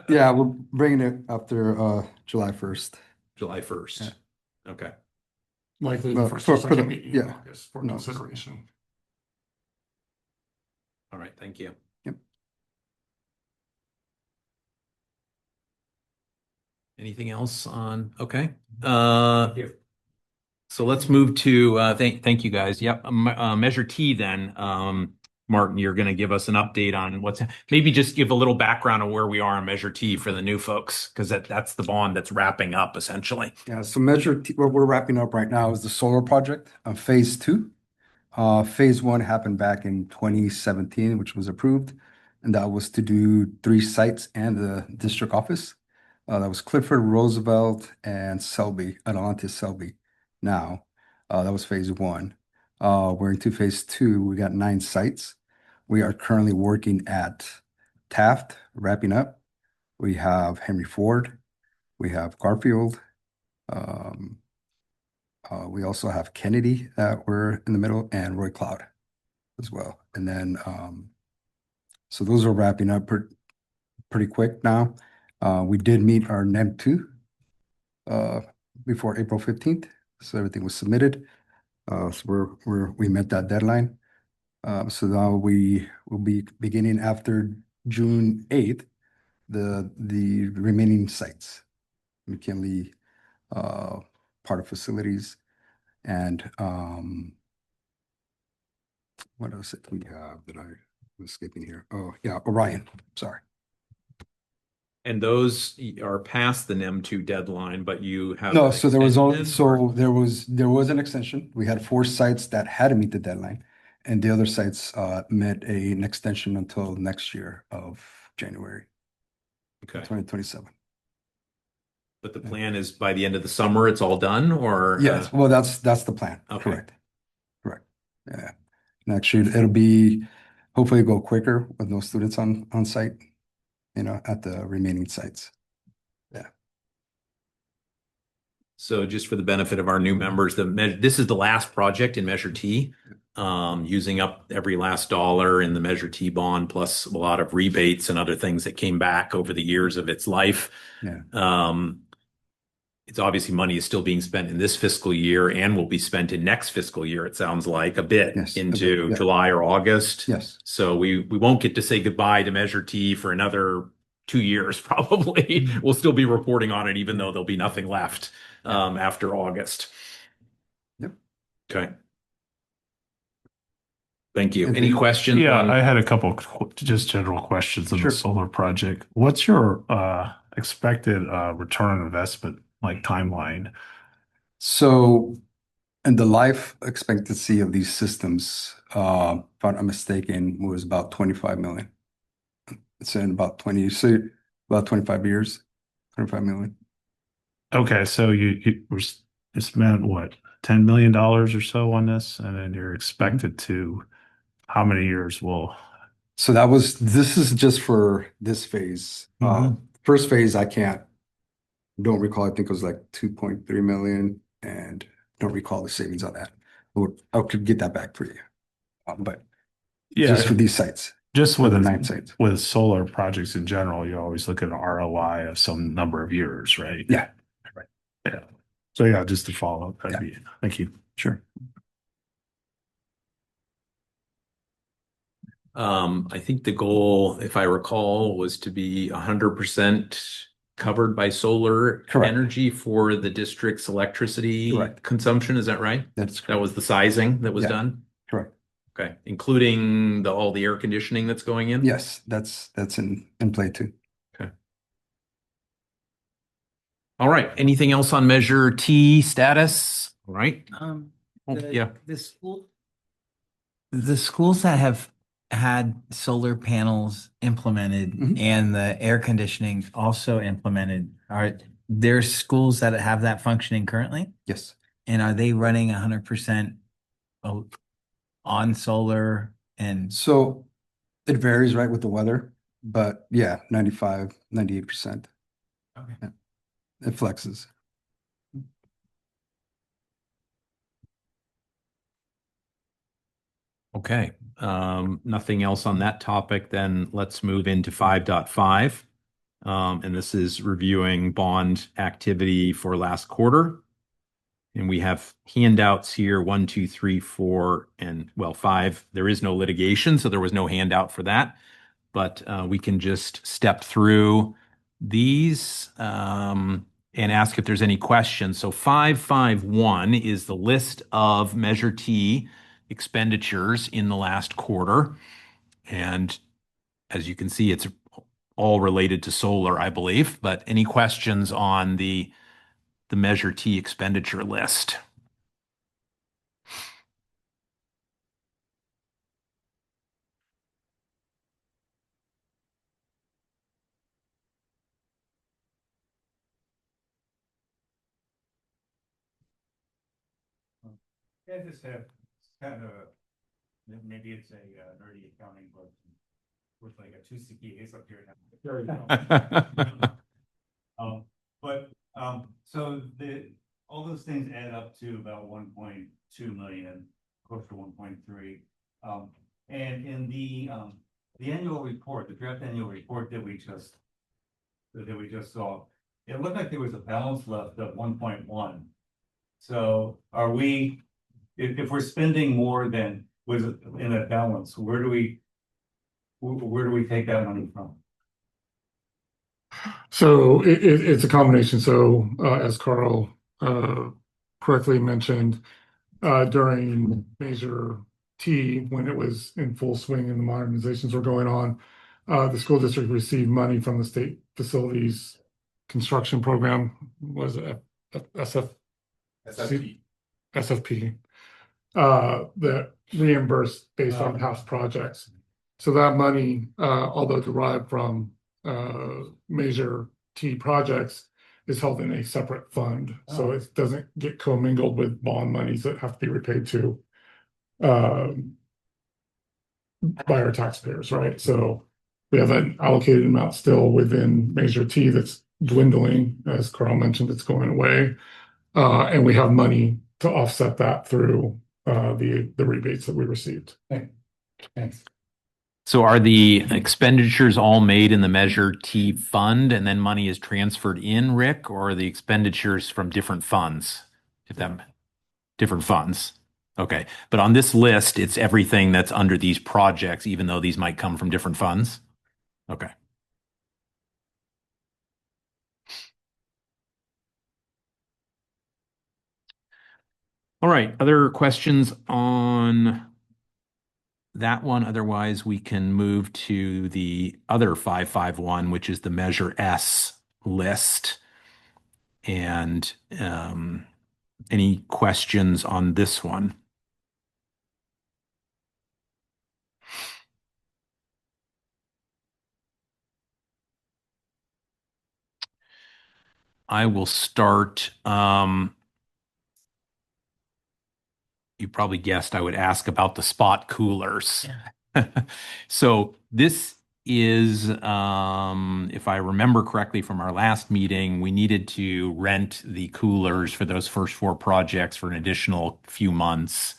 Yeah, we're bringing it after July 1st. July 1st. Yeah. Okay. Likely Well, the first for or the- second meeting in yeah. August for No. consideration. All right. Thank you. Yep. Anything else on? Okay. So let's move to thank you guys. Yep. Measure T then. Martin, you're going to give us an update on maybe just give a little background on where we are on Measure T for the new folks, because that's the bond that's wrapping up essentially. Yeah, so Measure T, what we're wrapping up right now is the solar project, phase 2. Phase 1 happened back in 2017, which was approved, and that was to do 3 sites and the district office. That was Clifford, Roosevelt, and Selby, Atlantis Selby. Now, that was phase 1. We're into phase 2. We got 9 sites. We are currently working at Taft, wrapping up. We have Henry Ford. We have Garfield. Um, we also have Kennedy that we're in the middle, and Roy Cloud as well. And then, so those are wrapping up pretty quick now. We did meet our NEM 2 before April 15th, so everything was submitted. So we met that deadline. So now we will be beginning after June 8th, the remaining sites, McKinley, part of facilities, and what else did we have that I'm skipping here? Oh, yeah, Orion, sorry. And those are past the NEM2 deadline, but you have. No, an so there was extension, or- there was an extension. We had 4 sites that had to meet the deadline, and the other sites met an extension until next year of January Okay, 2027. but the plan is by the end of the summer, it's all done, or? Yes, well, that's the plan. Okay. Correct. Correct. Yeah. And actually, it'll be hopefully go quicker with no students on site, at the remaining sites. So just for the benefit of our new members, this is the last project in Measure T, using up every last dollar in the Measure T bond, plus a lot of rebates and other things that came back over the years of its life. Yeah. It's obviously money is still being spent in this fiscal year and will be spent in next fiscal year, it sounds like, a bit Yes, a into bit, yeah. July or August. Yes. So we won't get to say goodbye to Measure T for another 2 years, probably. We'll still be reporting on it, even though there'll be nothing left after August. Yep. Okay. Thank you. And Any then- questions? Yeah, on- I had a couple just general questions on Sure. the solar project. What's your expected return on investment, like timeline? So, and the life expectancy of these systems, if I'm not mistaken, was about 25 million. It's in about 25 years, 25 million. Okay, so you spent what, $10 million or so on this, and then you're expected to, how many years will? So this is just for this phase. First phase, don't recall. I think it was like 2.3 million, and don't recall the savings on that. I could get that back for you. But just for these sites, Just for with the 9 sites. with solar projects in general, you always look at an ROI of some number of years, right? Yeah. Right. Yeah. So yeah, just to follow up, that'd Yeah. be, thank you. Sure. I think the goal, if I recall, was to be 100% covered by solar Correct. energy for the district's electricity Correct. consumption. Is that right? That's That was the sizing that was Yeah. done? correct. Okay, including all the air conditioning that's going in? Yes, that's in play too. All right, anything else on Measure T status? All right. Oh, yeah. The schools that have had solar panels implemented Mhm. and the air conditioning also implemented, are there schools that have that functioning currently? Yes. And are they running 100% on solar and So it varies, right, with the weather, but yeah, 95, 98%. Okay. Yeah. It flexes. Okay, nothing else on that topic, then let's move into 5.5. And this is reviewing bond activity for last quarter. And we have handouts here, 1, 2, 3, 4, and 5. There is no litigation, so there was no handout for that. But we can just step through these and ask if there's any questions. So 5.5.1 is the list of Measure T expenditures in the last quarter. And as you can see, it's all related to solar, I believe. But any questions on the Measure T expenditure list? I just have kind of, maybe it's a nerdy accounting book with like a 2 CPAs up here. There we go. So those things add up to about 1.2 million, close to 1.3. And in the annual report, the draft annual report that we just saw, it looked like there was a balance left of 1.1. So are we, if we're spending more than was in that balance, where do we take that money from? So it's a combination. So as Carl correctly mentioned, during Measure T, when it was in full swing and the modernizations were going on, the school district received money from the state facilities construction program. Was it SFP. SFP that reimbursed based on past projects. So that money, although derived from Measure T projects, is held in a separate fund. So it doesn't get commingled with bond monies that have to be repaid to by our taxpayers, right? So we have an allocated amount still within Measure T that's dwindling. As Carl mentioned, it's going away. And we have money to offset that through the rebates that we received. Thanks. So are the expenditures all made in the Measure T fund and then money is transferred in, Rick, or are the expenditures from different funds? Different funds. Okay. But on this list, it's everything that's under these projects, even though these might come from different funds? Okay. All right. Other questions on that one? Otherwise, we can move to the other 551, which is the Measure S list. And any questions on this one? I will start. You probably guessed I would ask about the spot coolers. So this is, if I remember correctly from our last meeting, we needed to rent the coolers for those first 4 projects for an additional few months.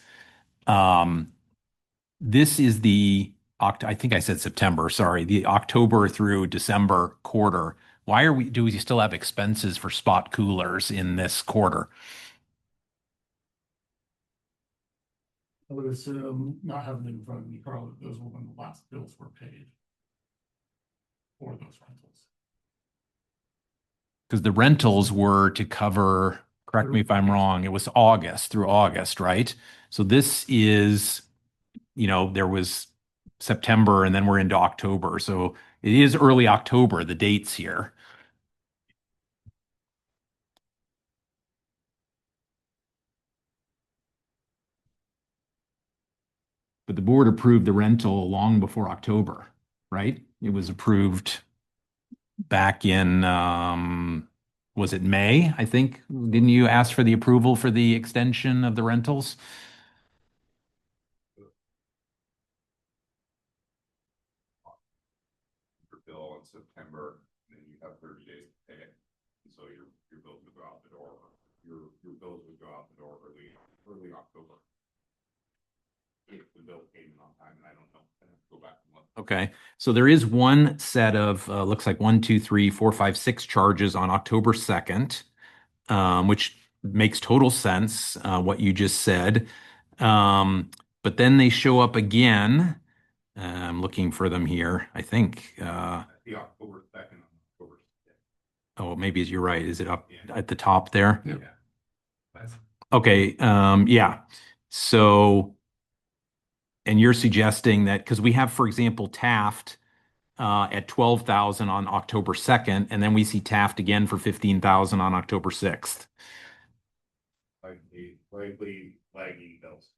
This is I think I said September, sorry, the October through December quarter. Why do we still have expenses for spot coolers in this quarter? I would assume, not having it in front of me, Carl, that those were when the last bills were paid for those rentals. Because the rentals were to cover, correct me if I'm wrong, it was through August, right? So this is, there was September and then we're into October. So it is early October, the dates here. But the board approved the rental long before October, right? It was approved back in, was it May, I think? Didn't you ask for the approval for the extension of the rentals? Your bill in September, and then you have 30 days to pay it. And so your bills would go out the door. Your bills would go out the door early October. If the bill came in on time, and I don't know. I have to go back and look. Okay, so there is one set of, looks like 1, 2, 3, 4, 5, 6 charges on October 2nd, which makes total sense, what you just said. But then they show up again. I'm looking for them here. I think. The October 2nd, October 6th. Oh, maybe you're right. Is it up at the top there? Yeah. Okay. Yeah. So, and you're suggesting that because we have, for example, Taft at 12,000 on October 2nd, and then we see Taft again for 15,000 on October 6th. Slightly lagging bills.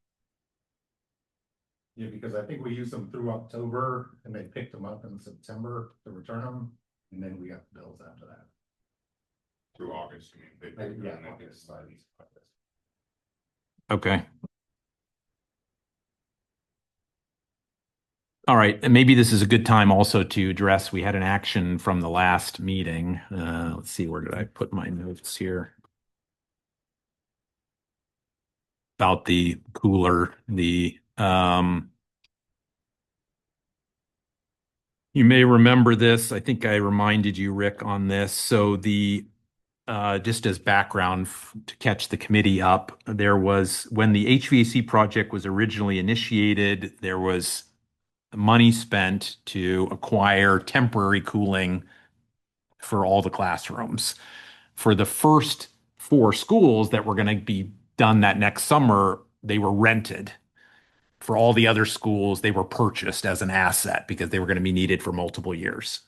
Yeah, because I think we used them through October and they picked them up in September to return them, and then we got the bills after that. Through August, I mean. Yeah, August. Okay. All right, and maybe this is a good time also to address, we had an action from the last meeting. Let's see, where did I put my notes here? about the cooler, you may remember this. I think I reminded you, Rick, on this. So just as background to catch the committee up, there was, when the HVAC project was originally initiated, there was money spent to acquire temporary cooling for all the classrooms. For the first 4 schools that were going to be done that next summer, they were rented. For all the other schools, they were purchased as an asset because they were going to be needed for multiple years.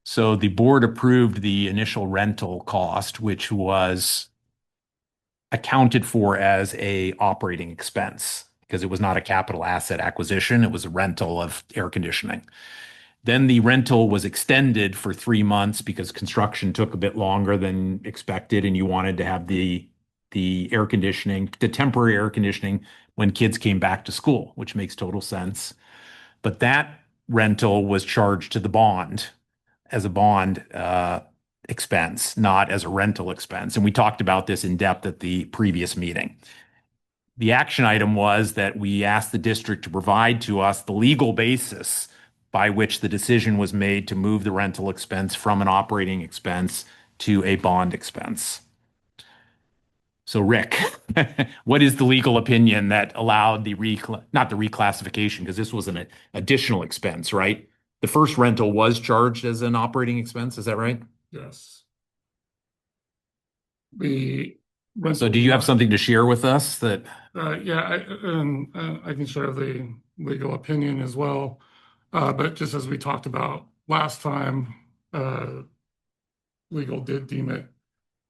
So the board approved the initial rental cost, which was accounted for as a operating expense because it was not a capital asset acquisition. It was a rental of air conditioning. Then the rental was extended for 3 months because construction took a bit longer than expected, and you wanted to have the air conditioning, the temporary air conditioning when kids came back to school, which makes total sense. But that rental was charged to the bond as a bond expense, not as a rental expense. And we talked about this in depth at the previous meeting. The action item was that we asked the district to provide to us the legal basis by which the decision was made to move the rental expense from an operating expense to a bond expense. So, Rick, what is the legal opinion that allowed not the reclassification, because this was an additional expense, right? The first rental was charged as an operating expense, is that right? Yes. The So do you have something to share with us that? Yeah, I can share the legal opinion as well. But just as we talked about last time, legal did deem it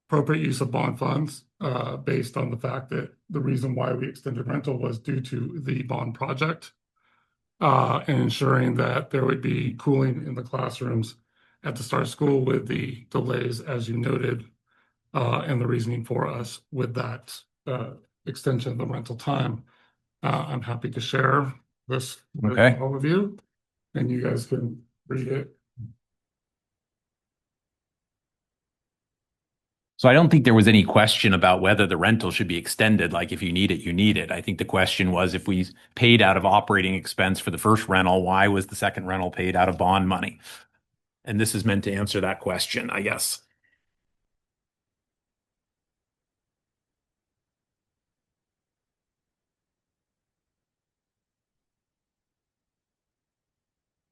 appropriate use of bond funds based on the fact that the reason why we extended rental was due to the bond project and ensuring that there would be cooling in the classrooms at the start of school with the delays, as you noted, and the reasoning for us with that extension of the rental time. I'm happy to share this with all of you, and you guys can read it. So I don't think there was any question about whether the rental should be extended. Like, if you need it, you need it. I think the question was, if we paid out of operating expense for the first rental, why was the second rental paid out of bond money? And this is meant to answer that question, I guess.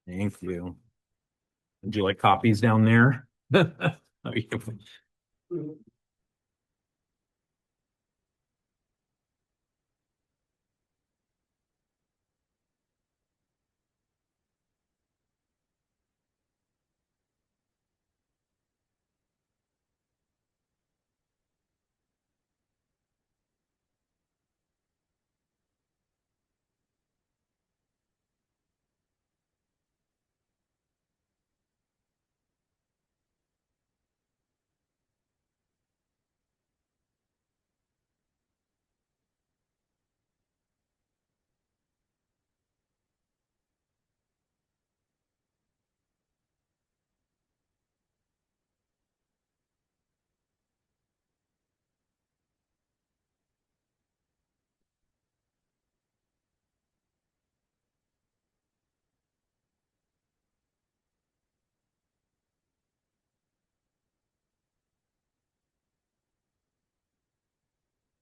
Thank you. Would you like copies down there?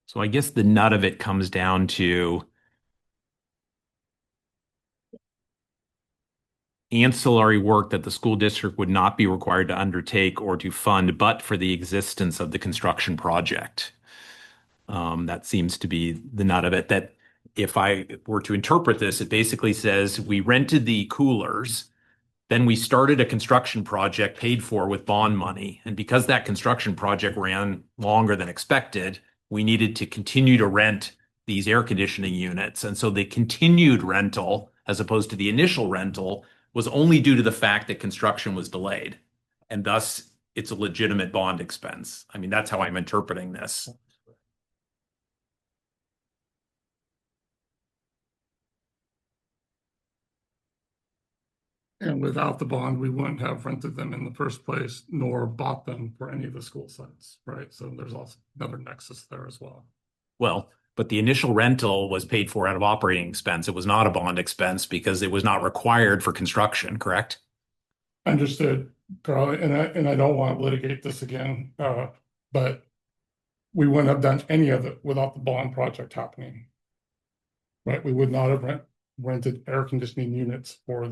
So I guess the nut of it comes down to ancillary work that the school district would not be required to undertake or to fund, but for the existence of the construction project. That seems to be the nut of it. That if I were to interpret this, it basically says we rented the coolers, then we started a construction project paid for with bond money. And because that construction project ran longer than expected, we needed to continue to rent these air conditioning units. And so the continued rental, as opposed to the initial rental, was only due to the fact that construction was delayed. And thus, it's a legitimate bond expense. I mean, that's how I'm interpreting this. And without the bond, we wouldn't have rented them in the first place, nor bought them for any of the school sites, right? So there's also another nexus there as well. Well, but the initial rental was paid for out of operating expense. It was not a bond expense because it was not required for construction, correct? Understood, Carl, and I don't want to litigate this again, but we wouldn't have done any of it without the bond project happening. Right, we would not have rented air conditioning units for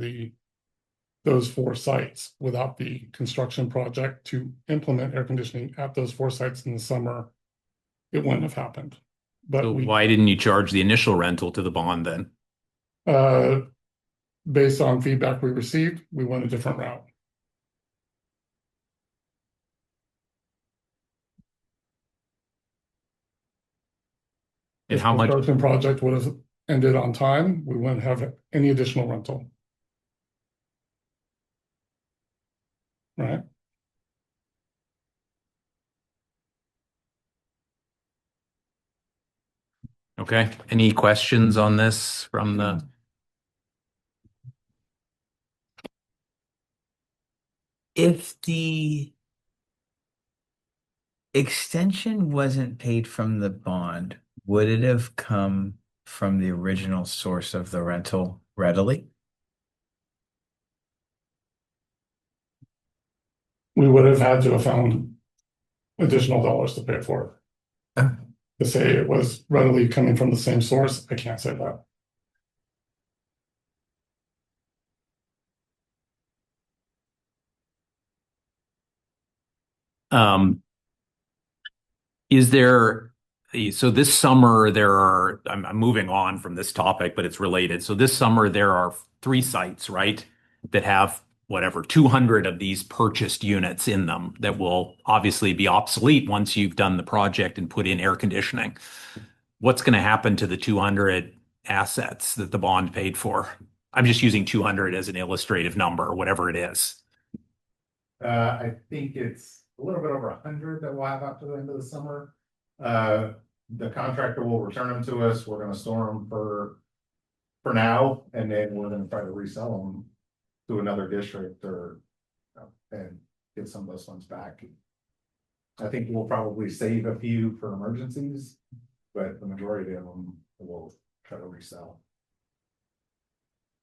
those 4 sites without the construction project to implement air conditioning at those 4 sites in the summer. It wouldn't have happened. But So we, why didn't you charge the initial rental to the bond then? based on feedback we received, we went a different route. And If how much? construction project would have ended on time, we wouldn't have any additional rental. Right? Okay. Any questions on this from the? If the extension wasn't paid from the bond, would it have come from the original source of the rental readily? We would have had to have found additional dollars to pay for it. To say it was readily coming from the same source, I can't say that. Is there, so this summer I'm moving on from this topic, but it's related. So this summer there are 3 sites, right, that have whatever 200 of these purchased units in them that will obviously be obsolete once you've done the project and put in air conditioning. What's going to happen to the 200 assets that the bond paid for? I'm just using 200 as an illustrative number, whatever it is. I think it's a little bit over 100 that we'll have after the end of the summer. The contractor will return them to us. We're gonna store them for now, and then we're gonna try to resell them to another district or and get some of those funds back. I think we'll probably save a few for emergencies, but the majority of them we'll try to resell.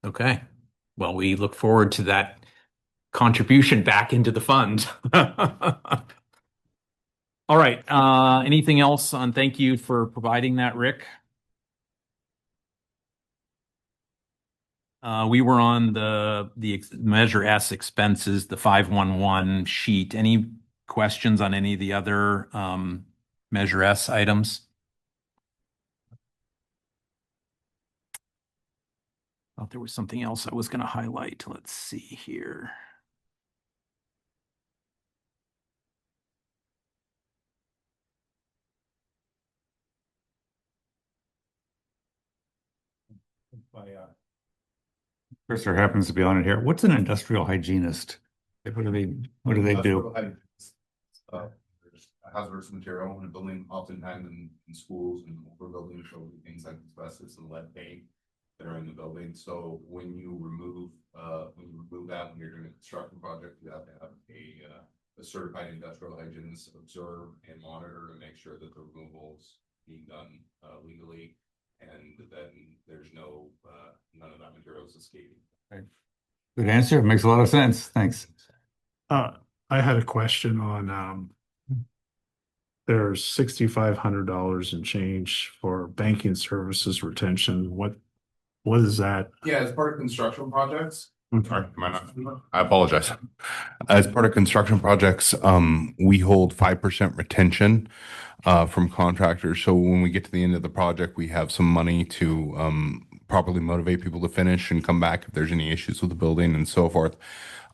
Okay. Well, we look forward to that contribution back into the fund. All right. Anything else on thank you for providing that, Rick? We were on the Measure S expenses, the 511 sheet. Any questions on any of the other Measure S items? Thought there was something else I was going to highlight. Let's see here. Cursor happens to be on it here. What's an industrial hygienist? What do they do? There's a hazardous material in a building, oftentimes in schools and older buildings, so things like asbestos and lead paint that are in the building. So when you remove that, when you're doing a construction project, you have to have a certified industrial hygienist observe and monitor to make sure that the removal's being done legally, and then there's none of that material is escaping. Good answer. Makes a lot of sense. Thanks. I had a question on, there's $6,500 in change for banking services retention. What is that? Yeah, as part of construction projects. Okay. Sorry, am I not? I apologize. As part of construction projects, we hold 5% retention from contractors. So when we get to the end of the project, we have some money to properly motivate people to finish and come back if there's any issues with the building and so forth.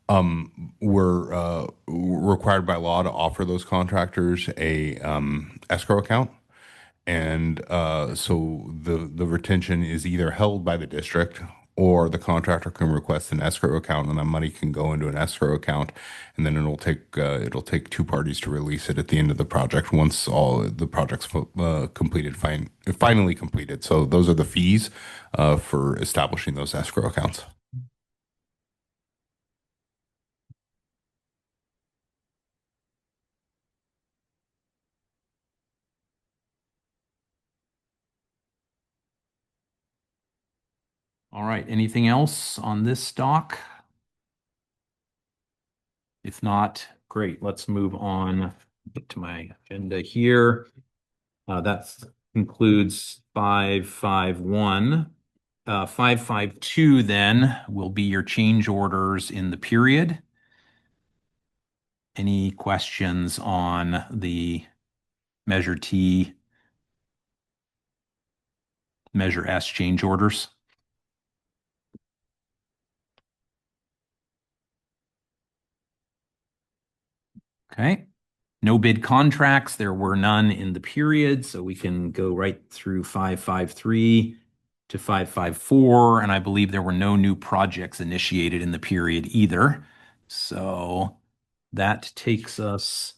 We're required by law to offer those contractors a escrow account. And so the retention is either held by the district or the contractor can request an escrow account, and that money can go into an escrow account, and then it'll take 2 parties to release it at the end of the project once all the project's completed, finally completed. So those are the fees for establishing those escrow accounts. All right, anything else on this stock? If not, great, let's move on to my agenda here. That concludes 551. 552 then will be your change orders in the period. Any questions on the Measure T, Measure S change orders? Okay. No bid contracts. There were none in the period, so we can go right through 553 to 554, and I believe there were no new projects initiated in the period either. So that takes us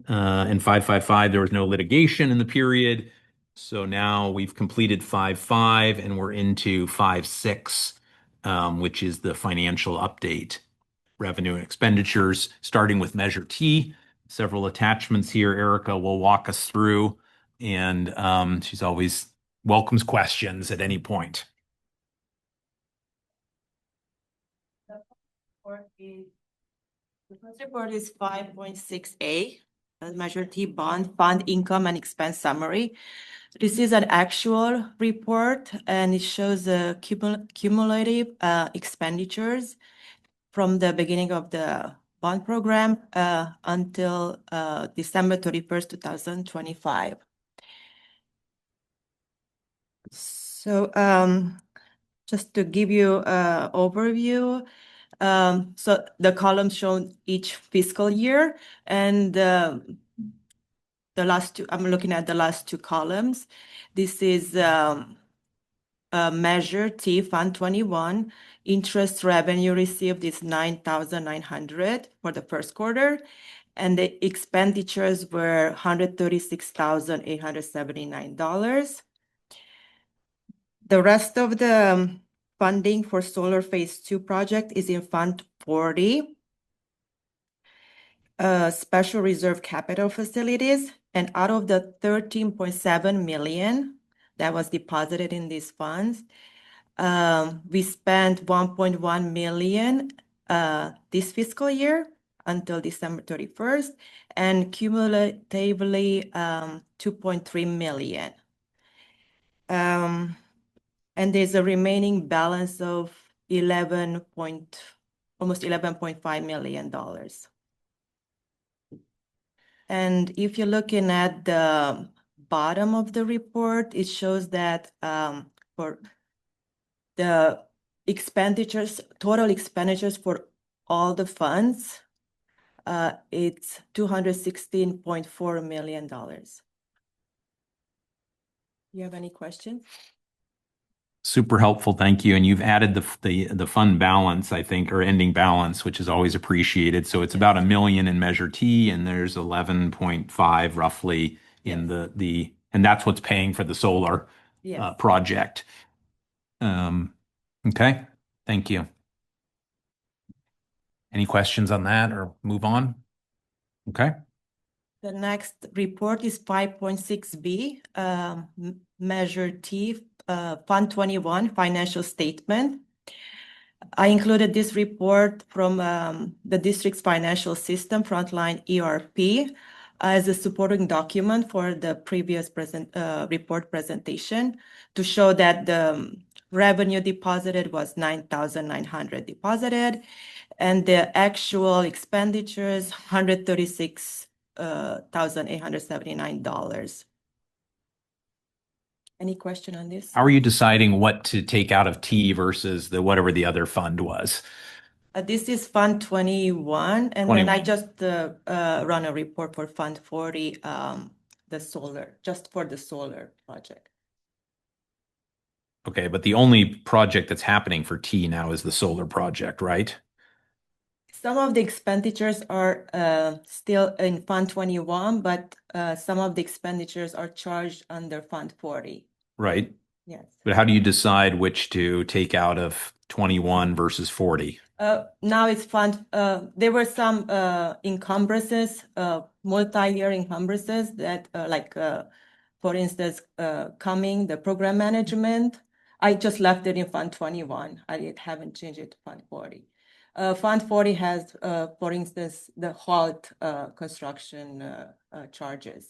in 555, there was no litigation in the period. So now we've completed 55 and we're into 56, which is the financial update, revenue and expenditures, starting with Measure T. Several attachments here. Erica will walk us through, and she's always welcomes questions at any point. The first report is 5.6A, Measure T bond fund income and expense summary. This is an actual report and it shows the cumulative expenditures from the beginning of the bond program until December 31st, 2025. So just to give you an overview, so the columns show each fiscal year, and the last two, I'm looking at the last two columns. This is Measure T Fund 21. Interest revenue received is $9,900 for the first quarter, and the expenditures were $136,879. The rest of the funding for solar phase 2 project is in Fund 40, special reserve capital facilities, and out of the 13.7 million that was deposited in these funds, we spent 1.1 million this fiscal year until December 31st, and cumulatively 2.3 million. And there's a remaining balance of almost $11.5 million. And if you're looking at the bottom of the report, it shows that for the expenditures, total expenditures for all the funds, it's $216.4 million. You have any questions? Super helpful, thank you. And you've added the fund balance, I think, or ending balance, which is always appreciated. So it's about $1 million in Measure T, and there's 11.5 roughly in the and that's what's paying for the solar project. Okay, thank you. Any questions on that or move on? Okay. The next report is 5.6B, Measure T, Fund 21 financial statement. I included this report from the district's financial system, Frontline ERP, as a supporting document for the previous report presentation to show that the revenue deposited was $9,900 deposited, and the actual expenditures $136,879. Any question on this? How are you deciding what to take out of T versus whatever the other fund was? This is Fund 21, and 21. then I just run a report for Fund 40, the solar, just for the solar project. Okay, but the only project that's happening for T now is the solar project, right? Some of the expenditures are still in Fund 21, but some of the expenditures are charged under Fund 40. Right. Yes. But how do you decide which to take out of 21 versus 40? Now it's fund, there were some encumbrances, multi-year encumbrances that for instance, the program management, I just left it in Fund 21. Haven't changed it to Fund 40. Fund 40 has, for instance, the halt construction charges.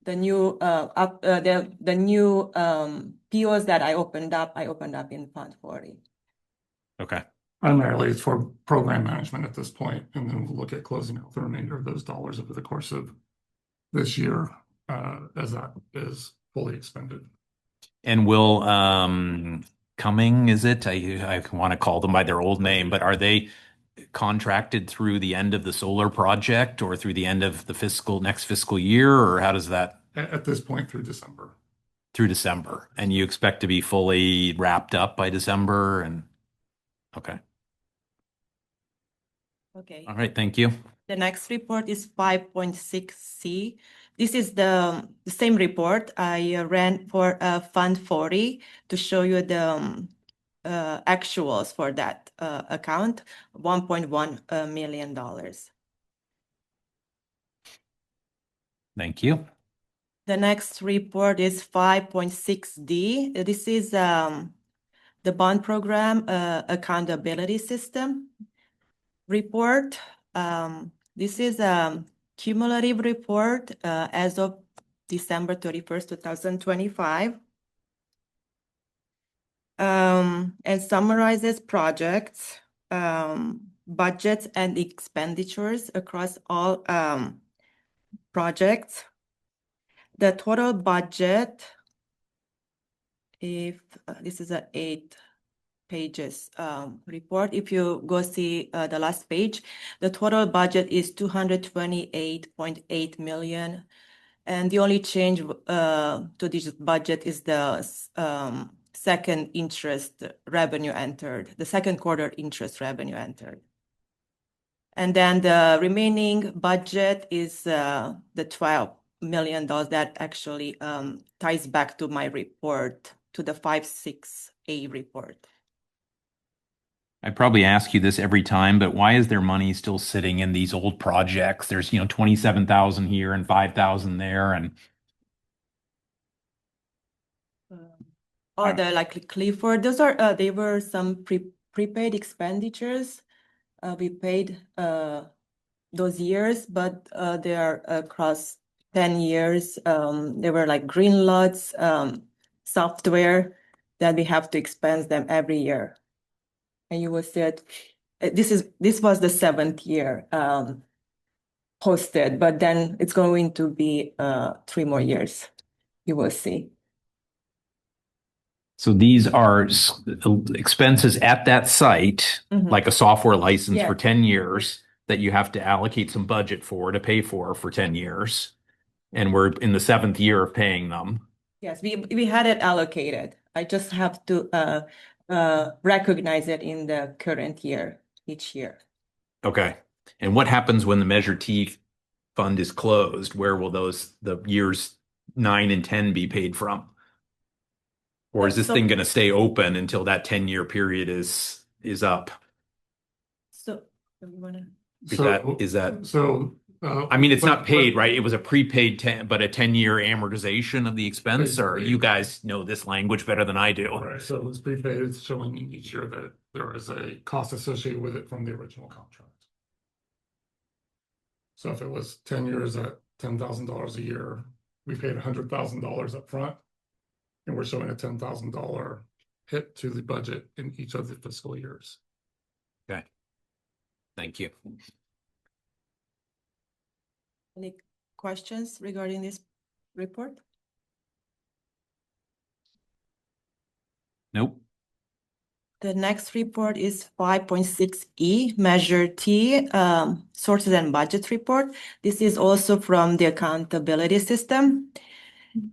The new the new POs that I opened up in Fund 40. Okay. Primarily, it's for program management at this point, and then we'll look at closing out the remainder of those dollars over the course of this year, as that is fully expended. And will Cumming, is it? I want to call them by their old name, but are they contracted through the end of the solar project or through the end of the next fiscal year, or how does that? At this point, through December. Through December, and you expect to be fully wrapped up by December, and okay. Okay. All right, thank you. The next report is 5.6C. This is the same report I ran for Fund 40 to show you the actuals for that account, $1.1 million. Thank you. The next report is 5.6D. This is the bond program accountability system report. This is a cumulative report as of December 31st, 2025. And summarizes projects, budgets, and expenditures across all projects. The total budget, if this is an 8 pages report, if you go see the last page, the total budget is $228.8 million. And the only change to this budget is the second interest revenue entered, the second quarter interest revenue entered. And then the remaining budget is the $12 million that actually ties back to my report, to the 5.6A report. I probably ask you this every time, but why is there money still sitting in these old projects? There's, 27,000 here and 5,000 there, and the like Clifford, those are they were some prepaid expenditures. We paid those years, but they are across 10 years. They were like green lots, software that we have to expense them every year. And you will see it. This was the 7th year posted, but then it's going to be 3 more years. You will see. so these are expenses at that site, like a software license for 10 years that you have to allocate some budget to pay for 10 years. And we're in the 7th year of paying them. Yes, we had it allocated. I just have to recognize it in the current year, each year. Okay. And what happens when the Measure T fund is closed? Where will the years 9 and 10 be paid from? Or is this thing going to stay open until that 10-year period is up? So you want to? I mean, it's not paid, right? It was a prepaid but a 10-year amortization of the expense, or you guys know this language better than I do. Right, so it's prepaid, it's showing each year that there is a cost associated with it from the original contract. So if it was 10 years at $10,000 a year, we paid $100,000 up front, and we're showing a $10,000 hit to the budget in each of the fiscal years. Okay. Thank you. Any questions regarding this report? Nope. The next report is 5.6E, Measure T, Sources and Budget Report. This is also from the accountability system.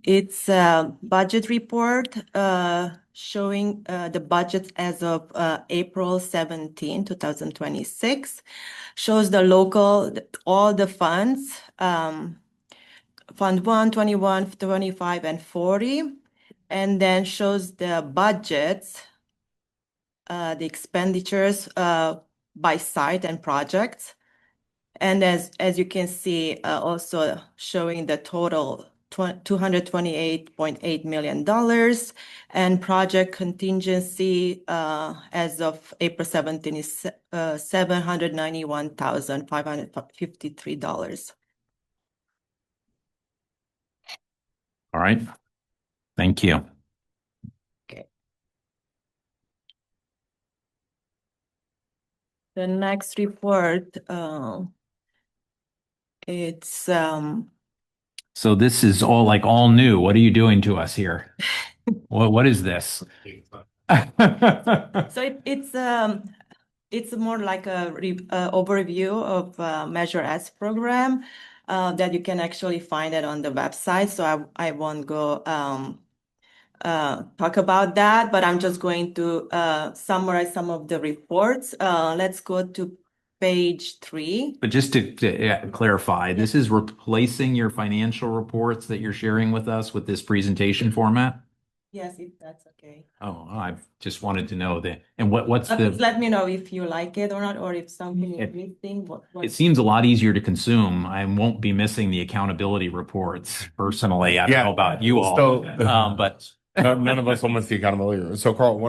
It's a budget report showing the budget as of April 17, 2026. Shows the all the funds, Fund 1, 21, 25, and 40. And then shows the budgets, the expenditures by site and projects. And as you can see, also showing the total $228.8 million, and project contingency as of April 17 is $791,553. All right. Thank you. Okay. The next report, it's So this is all new. What are you doing to us here? What is this? so it's more like a overview of Measure S program that you can actually find it on the website. So I won't go talk about that, but I'm just going to summarize some of the reports. Let's go to page 3. But just to clarify, this is replacing your financial reports that you're sharing with us with this presentation format? Yes, if that's okay. Oh, I just wanted to know that. And what's Please the, let me know if you like it or not, or if something is missing. it seems a lot easier to consume. I won't be missing the accountability reports personally. I don't know about you all. But None of us will miss the accountability. So Carl, we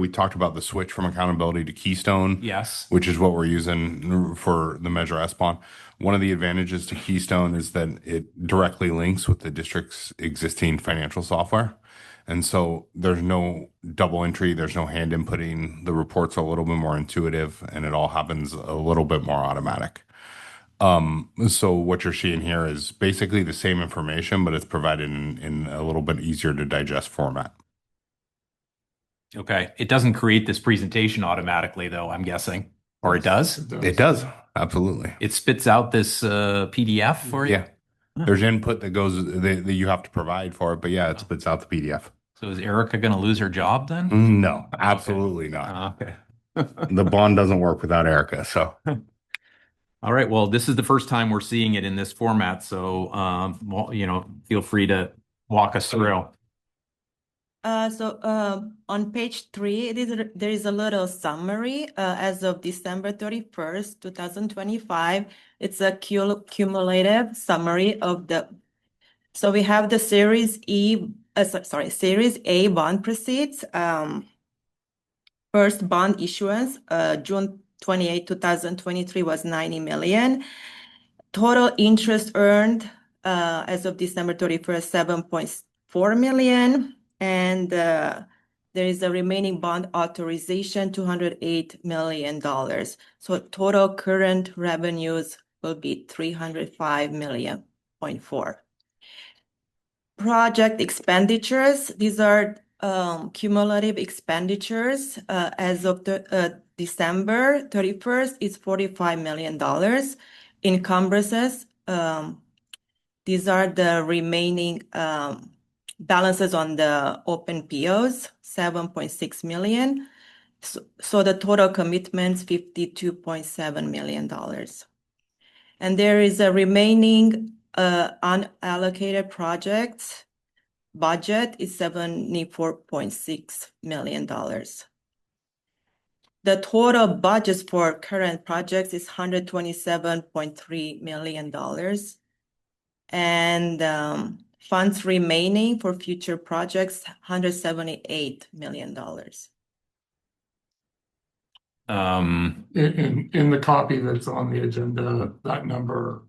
talked about the switch from accountability to Keystone. yes. Which is what we're using for the Measure S bond. One of the advantages to Keystone is that it directly links with the district's existing financial software. And so there's no double entry, there's no hand inputting. The report's a little bit more intuitive and it all happens a little bit more automatic. So what you're seeing here is basically the same information, but it's provided in a little bit easier to digest format. Okay. It doesn't create this presentation automatically, though, I'm guessing. Or it does? It does. Absolutely. It spits out this PDF for you? Yeah. There's input that goes that you have to provide for it, but yeah, it spits out the PDF. So is Erica going to lose her job then? No, absolutely not. Okay. The bond doesn't work without Erica. So All right. Well, this is the first time we're seeing it in this format. So, feel free to walk us through. On page 3, there is a little summary as of December 31st, 2025. It's a cumulative summary of so we have the Series A bond proceeds. First bond issuance, June 28, 2023 was 90 million. Total interest earned as of December 31st, 7.4 million. And there is a remaining bond authorization, $208 million. So total current revenues will be 305 million. Project expenditures, these are cumulative expenditures as of December 31st is $45 million. Encumbrances, these are the remaining balances on the open POs, 7.6 million. So the total commitments, $52.7 million. And there is a remaining unallocated projects budget is $74.6 million. The total budget for current projects is $127.3 million. And funds remaining for future projects, $178 million. In the copy that's on the agenda, that number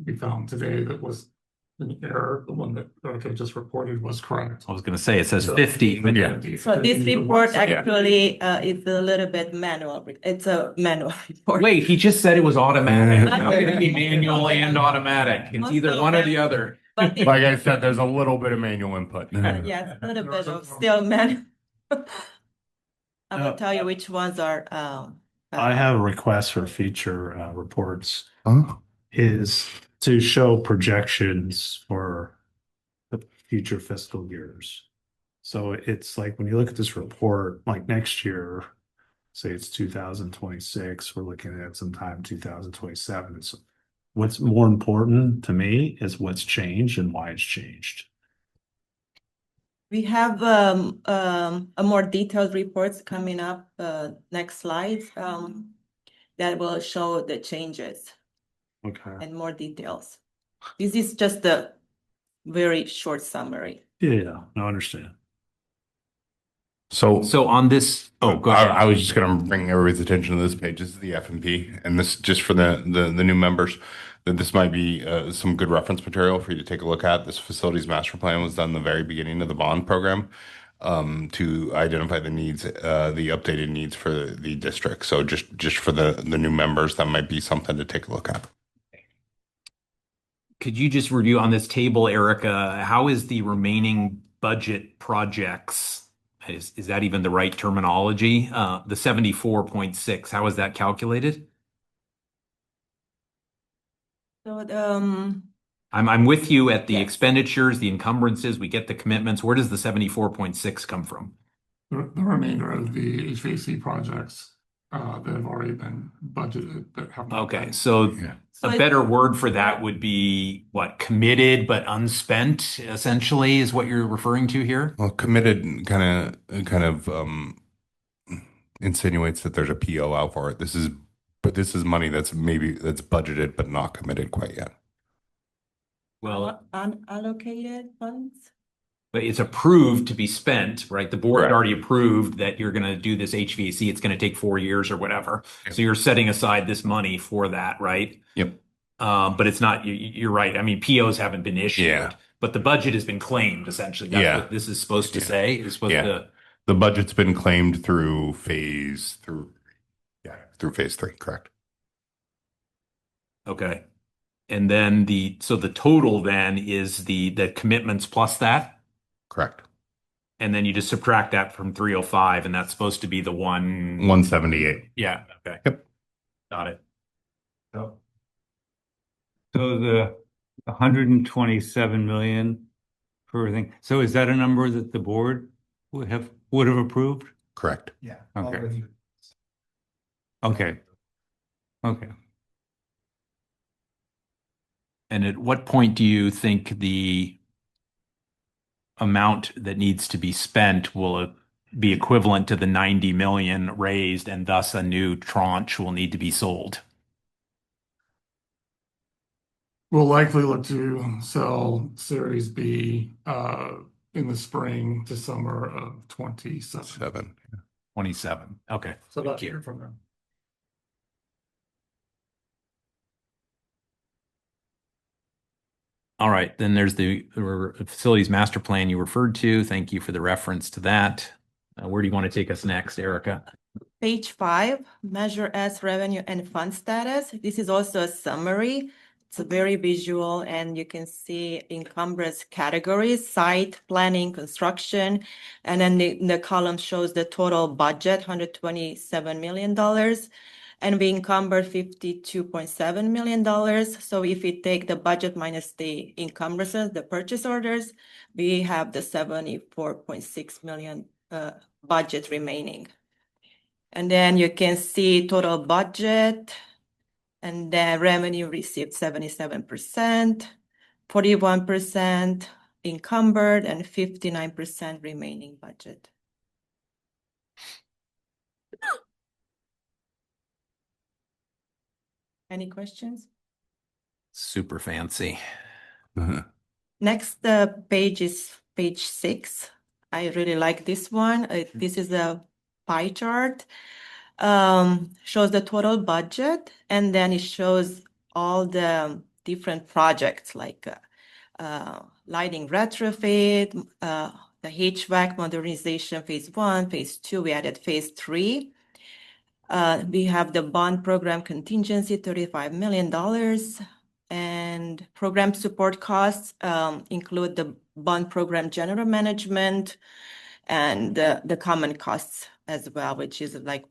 we found today that was an error, the one that Erica just reported was correct. I was going to say, it says 50. But yeah. So this report actually is a little bit manual. It's a manual report. Wait, he just said it was automatic. How can it be manual and automatic? It's either one or the other. But like I said, there's a little bit of manual input. yes, a little bit of still manual. I will tell you which ones are. I have a request for future reports. Is to show projections for the future fiscal years. So it's like when you look at this report, like next year, say it's 2026, we're looking at sometime 2027. So what's more important to me is what's changed and why it's changed. We have a more detailed reports coming up, next slides, that will show the changes Okay. and more details. This is just a very short summary. Yeah, no, I understand. So on this, oh, go I ahead. was just gonna bring everybody's attention to this page. This is the F and P, and this just for the new members, that this might be some good reference material for you to take a look at. This facilities master plan was done in the very beginning of the bond program to identify the needs, the updated needs for the district. So just for the new members, that might be something to take a look at. Could you just review on this table, Erica, how is the remaining budget projects? Is that even the right terminology? The 74.6, how is that calculated? So I'm with you at the Yes. expenditures, the encumbrances, we get the commitments. Where does the 74.6 come from? The remainder of the HVAC projects that have already been budgeted that have not Okay, been. so Yeah. So a it- better word for that would be what, committed but unspent, essentially, is what you're referring to here? Well, committed kind of insinuates that there's a PO out for it. This is money that's budgeted but not committed quite yet. Well, unallocated funds? but it's approved to be spent, right? The board had Correct. already approved that you're going to do this HVAC. It's going to take 4 years or whatever. Yep. So you're setting aside this money for that, right? Yep. But it's not, you're right. I mean, POs haven't been issued, Yeah. but the budget has been claimed essentially. That's Yeah. what this is supposed to Yeah. say. It's supposed Yeah. to, The budget's been claimed through phase 3, correct? okay. And then so the total then is the commitments plus that. Correct. And then you just subtract that from 305 and that's supposed to be the 178. Yeah. Okay. Yep. Got it. So the 127 million for everything. So is that a number that the board would have approved? Correct. Yeah. Okay. already. Okay. Okay. And at what point do you think the amount that needs to be spent will be equivalent to the 90 million raised and thus a new tranche will need to be sold? We'll likely look to sell Series B in the spring to summer of 27. 7. 27. Okay. So about Thank a you. year from now. All right, then there's the facilities master plan you referred to. Thank you for the reference to that. Where do you want to take us next, Erica? Page 5, Measure S revenue and fund status. This is also a summary. It's very visual and you can see encumbrance categories, site, planning, construction. And then the column shows the total budget, $127 million. And we encumbered $52.7 million. So if we take the budget minus the encumbrances, the purchase orders, we have the $74.6 million budget remaining. And then you can see total budget and then revenue received 77%, 41% encumbered, and 59% remaining budget. Any questions? Super fancy. Next page is page 6. I really like this one. This is a pie chart. Shows the total budget, and then it shows all the different projects like lighting retrofit, the HVAC modernization phase 1, phase 2. We added phase 3. We have the bond program contingency, $35 million. And program support costs include the bond program general management and the common costs as well, which is like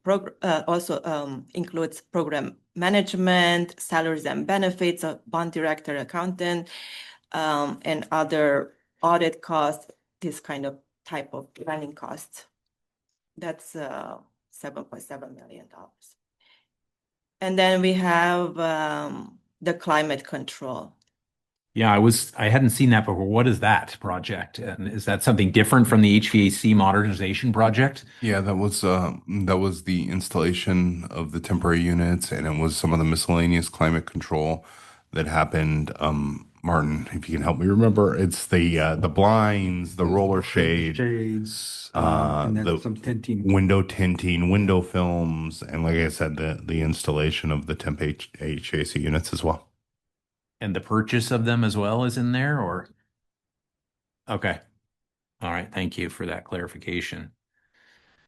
also includes program management, salaries and benefits of bond director, accountant, and other audit costs, this kind of type of running costs. That's $7.7 million. And then we have the climate control. Yeah, I hadn't seen that before. What is that project? And is that something different from the HVAC modernization project? Yeah, that was the installation of the temporary units, and it was some of the miscellaneous climate control that happened Martin, if you can help me remember, it's the blinds, the roller shade, Shades, and the then some tinting. window tinting, window films, and like I said, the installation of the temp HVAC units as well. And the purchase of them as well is in there, or? Okay. All right, thank you for that clarification.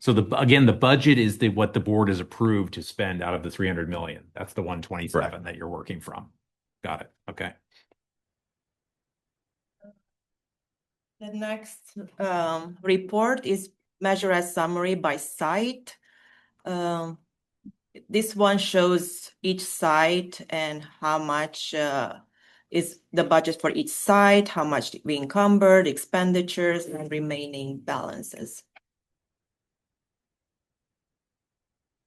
So again, the budget is what the board has approved to spend out of the 300 million. That's the 127 that you're working from. Got it. Okay. The next report is measure as summary by site. This one shows each site and how much is the budget for each site, how much we encumbered, expenditures, and remaining balances.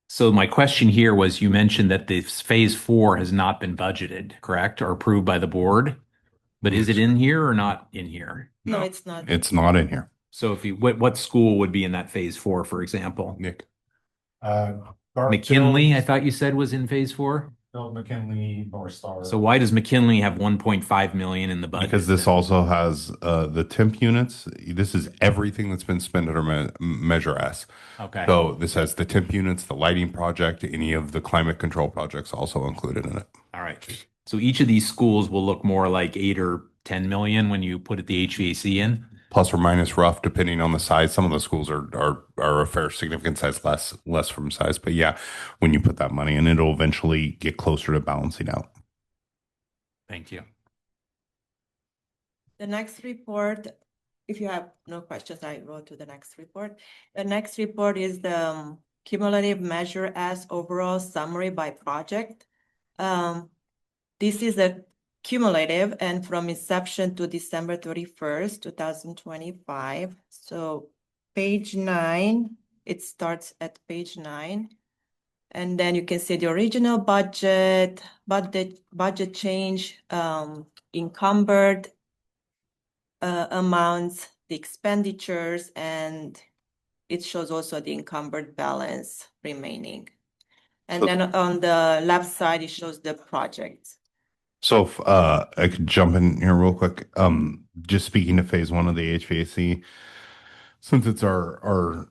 So my question here was, you mentioned that this phase 4 has not been budgeted, correct, or approved by the board? But is it in here or not in here? No, it's not. It's not in here. So if you, what school would be in that phase 4, for example? Nick. McKinley, I thought you said was in phase 4? Bill McKinley, North Star. So why does McKinley have 1.5 million in the budget? Because this also has the temp units. This is everything that's been spent under Measure S. Okay. So this has the temp units, the lighting project, any of the climate control projects also included in it. All right. So each of these schools will look more like 8 or 10 million when you put the HVAC in? Plus or minus rough, depending on the size. Some of the schools are a fair significant size, less from size. But yeah, when you put that money in, it'll eventually get closer to balancing out. Thank you. The next report, if you have no questions, I go to the next report. The next report is the cumulative measure as overall summary by project. This is a cumulative and from inception to December 31st, 2025. So page 9, it starts at page 9. And then you can see the original budget change, encumbered amounts, the expenditures, and it shows also the encumbered balance remaining. And then on the left side, it shows the projects. So if I could jump in here real quick. Just speaking to phase 1 of the HVAC, since it's our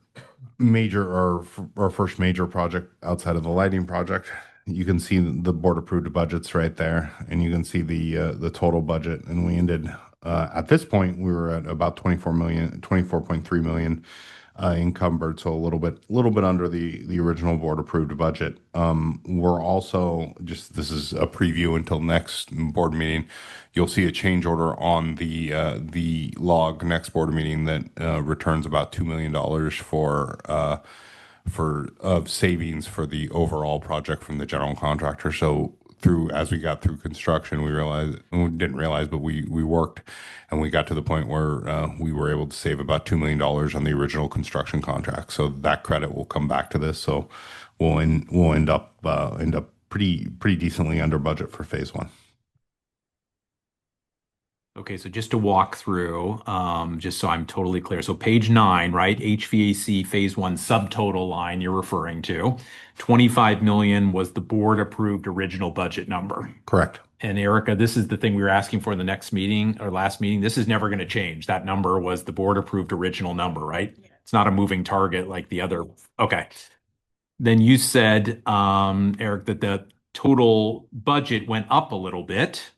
first major project outside of the lighting project, you can see the board approved budgets right there, and you can see the total budget. And we ended at this point we were at about 24.3 million encumbered, so a little bit under the original board approved budget. We're also this is a preview until next board meeting. You'll see a change order on the log next board meeting that returns about $2 million of savings for the overall project from the general contractor. So as we got through construction, we didn't realize, but we worked and we got to the point where we were able to save about $2 million on the original construction contract. So that credit will come back to this. So we'll end up pretty decently under budget for phase 1. Okay, so just to walk through, just so I'm totally clear. So page 9, right? HVAC phase 1 subtotal line you're referring to. 25 million was the board approved original budget number. Correct. And Erica, this is the thing we were asking for in the next meeting or last meeting. This is never going to change. That number was the board approved original number, right? Yeah. It's not a moving target like the other. Okay. Then you said, Eric, that the total budget went up a little bit,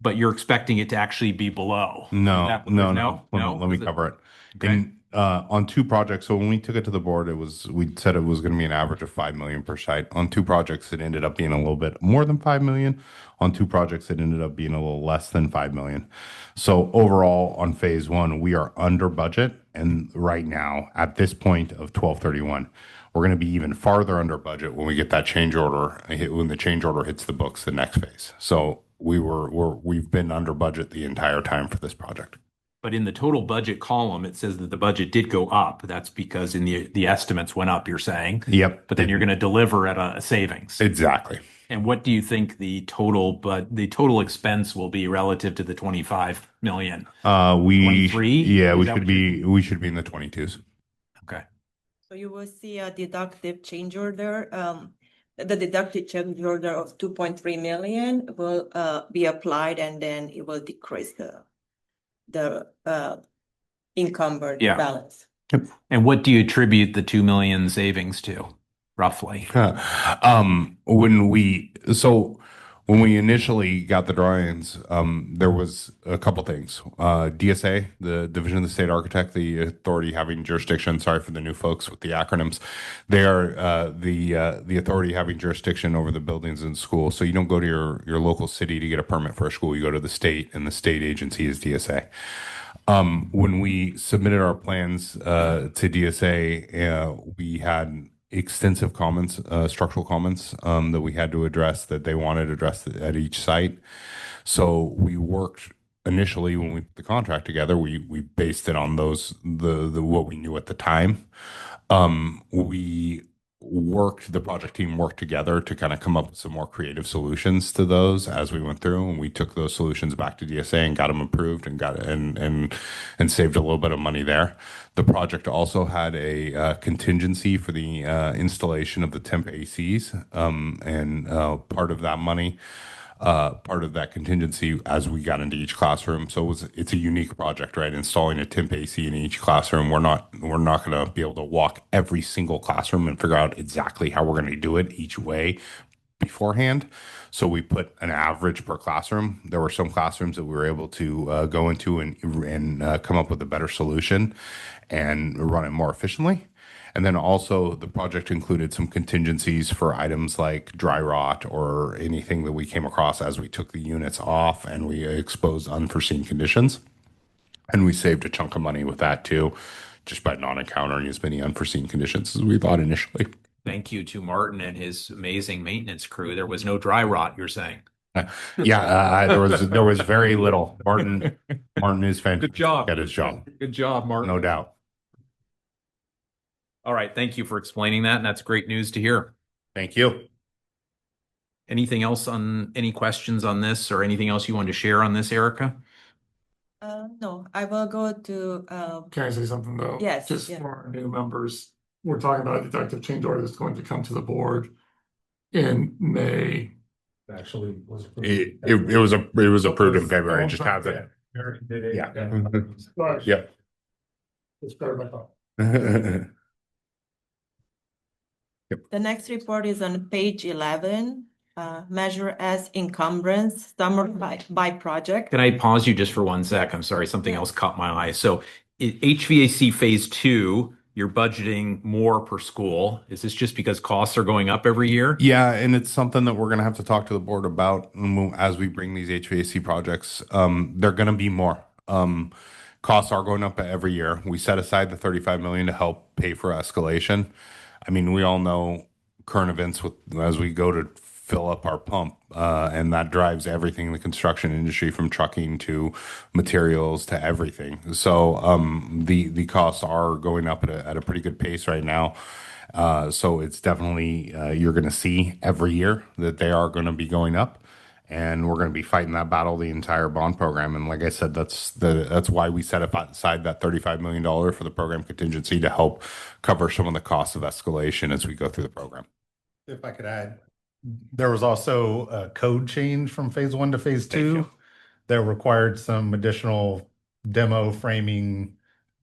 but you're expecting it to actually be below. No. Let me Is it- cover it. Okay. On 2 projects, so when we took it to the board, we said it was going to be an average of 5 million per site. On 2 projects, it ended up being a little bit more than 5 million. On 2 projects, it ended up being a little less than 5 million. So overall, on phase 1, we are under budget. And right now, at this point of 12/31, we're going to be even farther under budget when we get that change order, when the change order hits the books the next phase. So we've been under budget the entire time for this project. But in the total budget column, it says that the budget did go up. That's because in the estimates went up, you're saying. Yep. But then you're going to deliver at a savings. Exactly. And what do you think the total expense will be relative to the 25 million? 23? Yeah, Is that what we should be in the 22s. Okay. So you will see a deductive change order. the deducted change order of 2.3 million will be applied, and then it will decrease the encumbered Yeah. balance. And what do you attribute the 2 million savings to, roughly? When we initially got the drawings, there was a couple things. DSA, the Division of the State Architect, the authority having jurisdiction, sorry for the new folks with the acronyms. They are the authority having jurisdiction over the buildings in school. So you don't go to your local city to get a permit for a school, you go to the state, and the state agency is DSA. When we submitted our plans to DSA, we had extensive comments, structural comments that we had to address that they wanted addressed at each site. So we worked initially when we put the contract together, we based it on those the what we knew at the time. The project team worked together to kind of come up with some more creative solutions to those as we went through, and we took those solutions back to DSA and got them approved and and saved a little bit of money there. The project also had a contingency for the installation of the temp ACs, and part of that money, part of that contingency as we got into each classroom. So it's a unique project, right? Installing a temp AC in each classroom. We're not going to be able to walk every single classroom and figure out exactly how we're going to do it each way beforehand. So we put an average per classroom. There were some classrooms that we were able to go into and come up with a better solution and run it more efficiently. And then also the project included some contingencies for items like dry rot or anything that we came across as we took the units off and we exposed unforeseen conditions. And we saved a chunk of money with that too, just by not encountering as many unforeseen conditions as we thought initially. Thank you to Martin and his amazing maintenance crew. There was no dry rot, you're saying. There was very little. Martin is fantastic. Good job. At his job. Good job, Martin. No doubt. All right. Thank you for explaining that. And that's great news to hear. Thank you. Anything else any questions on this or anything else you want to share on this, Erica? No, I will go to, Can I say something though? Yes, Just yeah. for our new members, we're talking about a deductive change order that's going to come to the board in May. Actually was. It was approved in February. It just hasn't. Yeah. Sorry. Yep. It's better than I thought. the next report is on page 11, measure as encumbrance, summary by project. Can I pause you just for 1 sec? I'm sorry, something else caught my eye. So HVAC phase 2, you're budgeting more per school. Is this just because costs are going up every year? Yeah, and it's something that we're going to have to talk to the board about as we bring these HVAC projects. They're going to be more. Costs are going up every year. We set aside the $35 million to help pay for escalation. I mean, we all know current events as we go to fill up our pump, and that drives everything in the construction industry from trucking to materials to everything. So the costs are going up at a pretty good pace right now. So it's definitely you're going to see every year that they are going to be going up. And we're going to be fighting that battle the entire bond program. And like I said, that's why we set aside that $35 million for the program contingency to help cover some of the costs of escalation as we go through the program. If I could add, there was also a code change from phase 1 to phase 2 that required some additional demo framing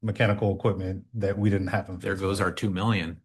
mechanical equipment that we didn't have in phase There goes our 2 million.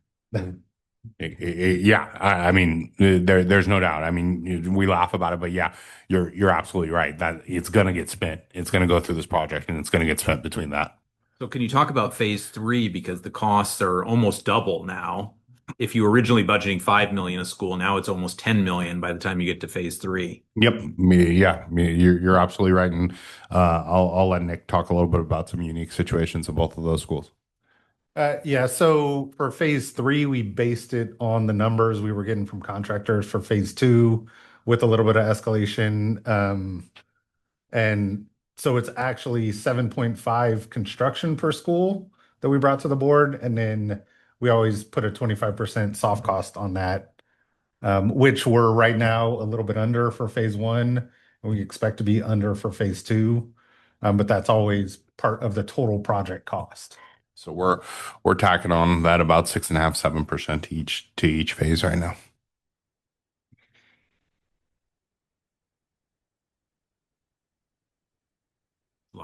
Yeah, I mean, there's no doubt. I mean, we laugh about it, but yeah, you're absolutely right that it's going to get spent. It's going to go through this project and it's going to get spent between that. So can you talk about phase 3, because the costs are almost double now? If you were originally budgeting 5 million a school, now it's almost 10 million by the time you get to phase 3. Yep. You're absolutely right. And I'll let Nick talk a little bit about some unique situations of both of those schools. So for phase 3, we based it on the numbers we were getting from contractors for phase 2 with a little bit of escalation. And so it's actually 7.5 construction per school that we brought to the board. And then we always put a 25% soft cost on that, which we're right now a little bit under for phase 1. And we expect to be under for phase 2. But that's always part of the total project cost. So we're tacking on that about 6.5%, 7% to each phase right now.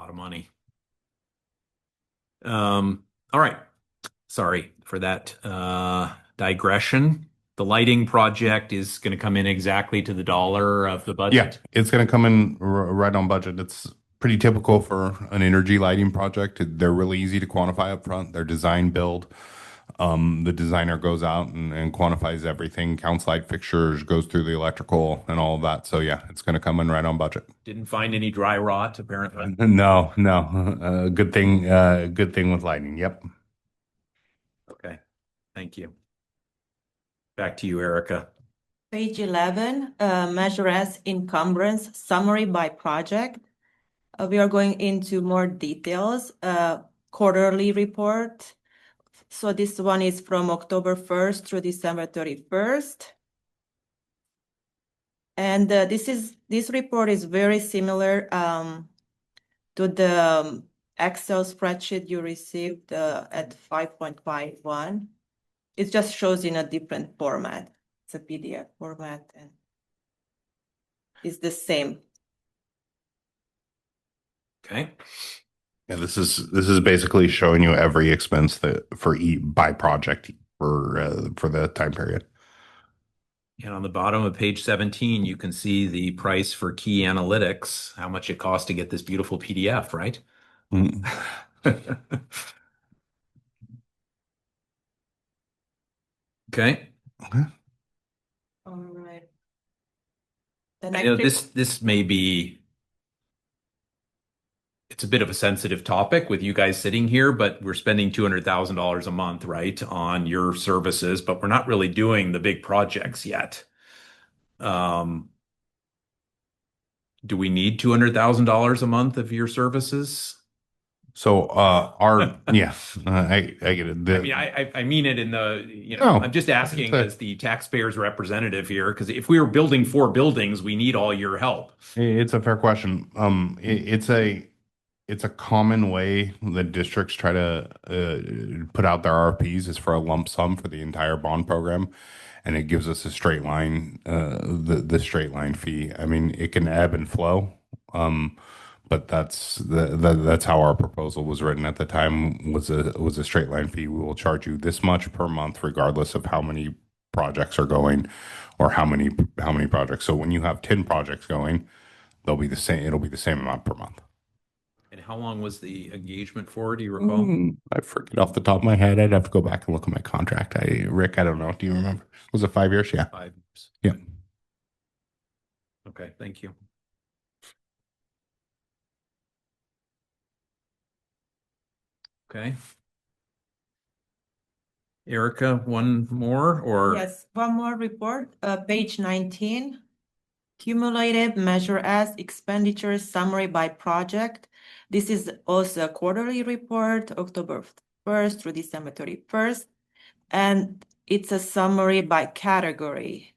lot of money. All right. Sorry for that digression. The lighting project is going to come in exactly to the dollar of the Yeah, budget. it's going to come in right on budget. It's pretty typical for an energy lighting project. They're really easy to quantify up front. They're design build. The designer goes out and quantifies everything, counts light fixtures, goes through the electrical and all of that. So yeah, it's going to come in right on budget. Didn't find any dry rot, apparently. No, no, good thing. Good thing with lighting. Yep. Okay. Thank you. Back to you, Erica. Page 11, Measure S encumbrance summary by project. We are going into more details. Quarterly report. So this one is from October 1st through December 31st. And this report is very similar to the Excel spreadsheet you received at 5.51. It just shows in a different format. It's a PDF format and it's the same. Okay. Yeah, this is basically showing you every expense that by project for the time period. And on the bottom of page 17, you can see the price for key analytics, how much it costs to get this beautiful PDF, right? Mm. Okay. All right. I know this may be, it's a bit of a sensitive topic with you guys sitting here, but we're spending $200,000 a month, right, on your services, but we're not really doing the big projects yet. Do we need $200,000 a month of your services? So yeah, I get it. I mean, I mean it in the, No, I'm just asking it's a- as the taxpayer's representative here, because if we were building 4 buildings, we need all your help. It's a fair question. It's a common way that districts try to put out their RFPs is for a lump sum for the entire bond program, and it gives us a straight line, the straight line fee. I mean, it can ebb and flow, but that's how our proposal was written at the time. Was a straight line fee. We will charge you this much per month, regardless of how many projects are going, or how many projects. So when you have 10 projects going, they'll be the same. It'll be the same amount per month. And how long was the engagement for? Do you recall? I forget off the top of my head. I'd have to go back and look at my contract. Rick, I don't know. Do you remember? Was it 5 years? Yeah. 5 years. Yeah. Okay, thank you. Okay. Erica, one more or? Yes, one more report, page 19. Cumulative Measure S expenditures summary by project. This is also a quarterly report, October 1st through December 31st. And it's a summary by category.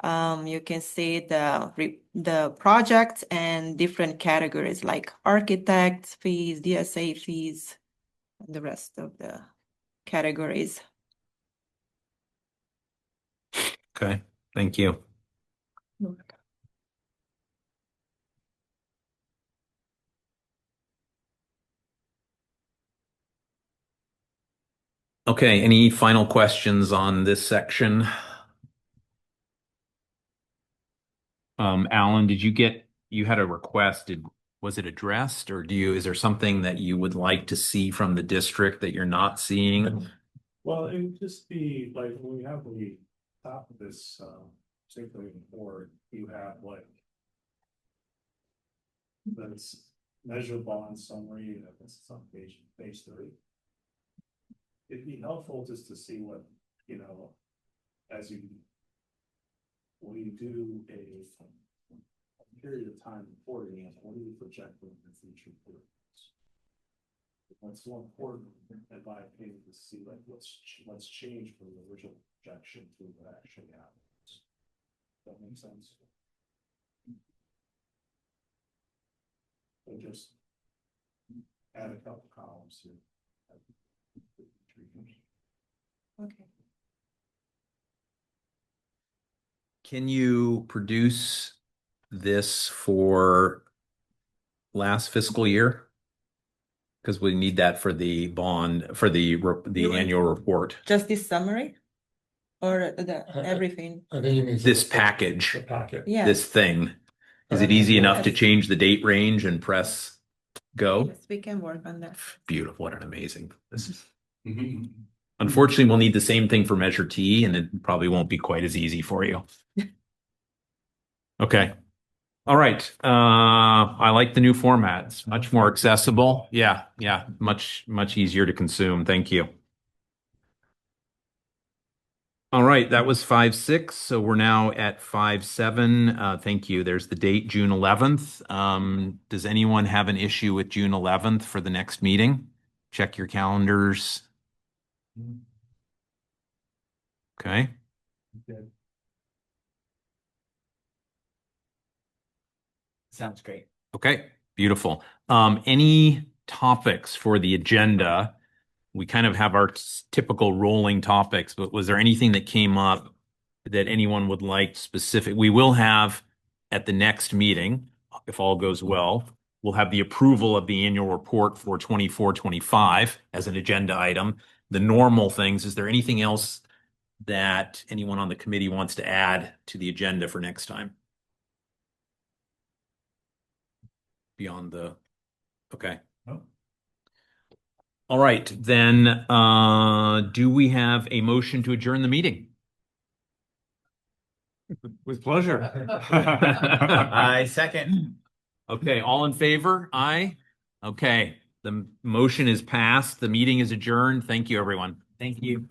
You can see the projects and different categories like architects fees, DSA fees, and the rest of the categories. Okay, thank you. Okay, any final questions on this section? Alan, you had a request, was it addressed, or is there something that you would like to see from the district that you're not seeing? Well, it would just be like, when we have the top of this, particularly report, you have like this measure bond summary, this is on page 3. It'd be helpful just to see what, when you do a period of time reporting, what do you project in the future periods? What's so important, in my opinion, to see like what's changed from the original projection to what actually happens. That makes sense. So just add a couple columns here. Okay. Can you produce this for last fiscal year? because we need that for the bond, for the annual report. Just this summary? Or everything? I think you need. This package, The packet. Yeah. this thing. Is it easy enough to Yes. change the date range and press go? Yes, we can work on that. Beautiful. What an amazing. This is. Unfortunately, we'll need the same thing for Measure T, and it probably won't be quite as easy for you. Okay. All right. I like the new format. It's much more accessible. Yeah, much easier to consume. Thank you. All right, that was 5-6. So we're now at 5-7. Thank you. There's the date, June 11th. Does anyone have an issue with June 11th for the next meeting? Check your calendars. Okay. Sounds great. Okay, beautiful. Any topics for the agenda? We kind of have our typical rolling topics, but was there anything that came up that anyone would like specific? We will have at the next meeting, if all goes well, we'll have the approval of the annual report for 24-25 as an agenda item. The normal things, is there anything else that anyone on the committee wants to add to the agenda for next time? Beyond the, okay. No. All right, then, do we have a motion to adjourn the meeting? With pleasure. I second. Okay, all in favor? Aye. Okay, the motion is passed. The meeting is adjourned. Thank you, everyone. Thank you.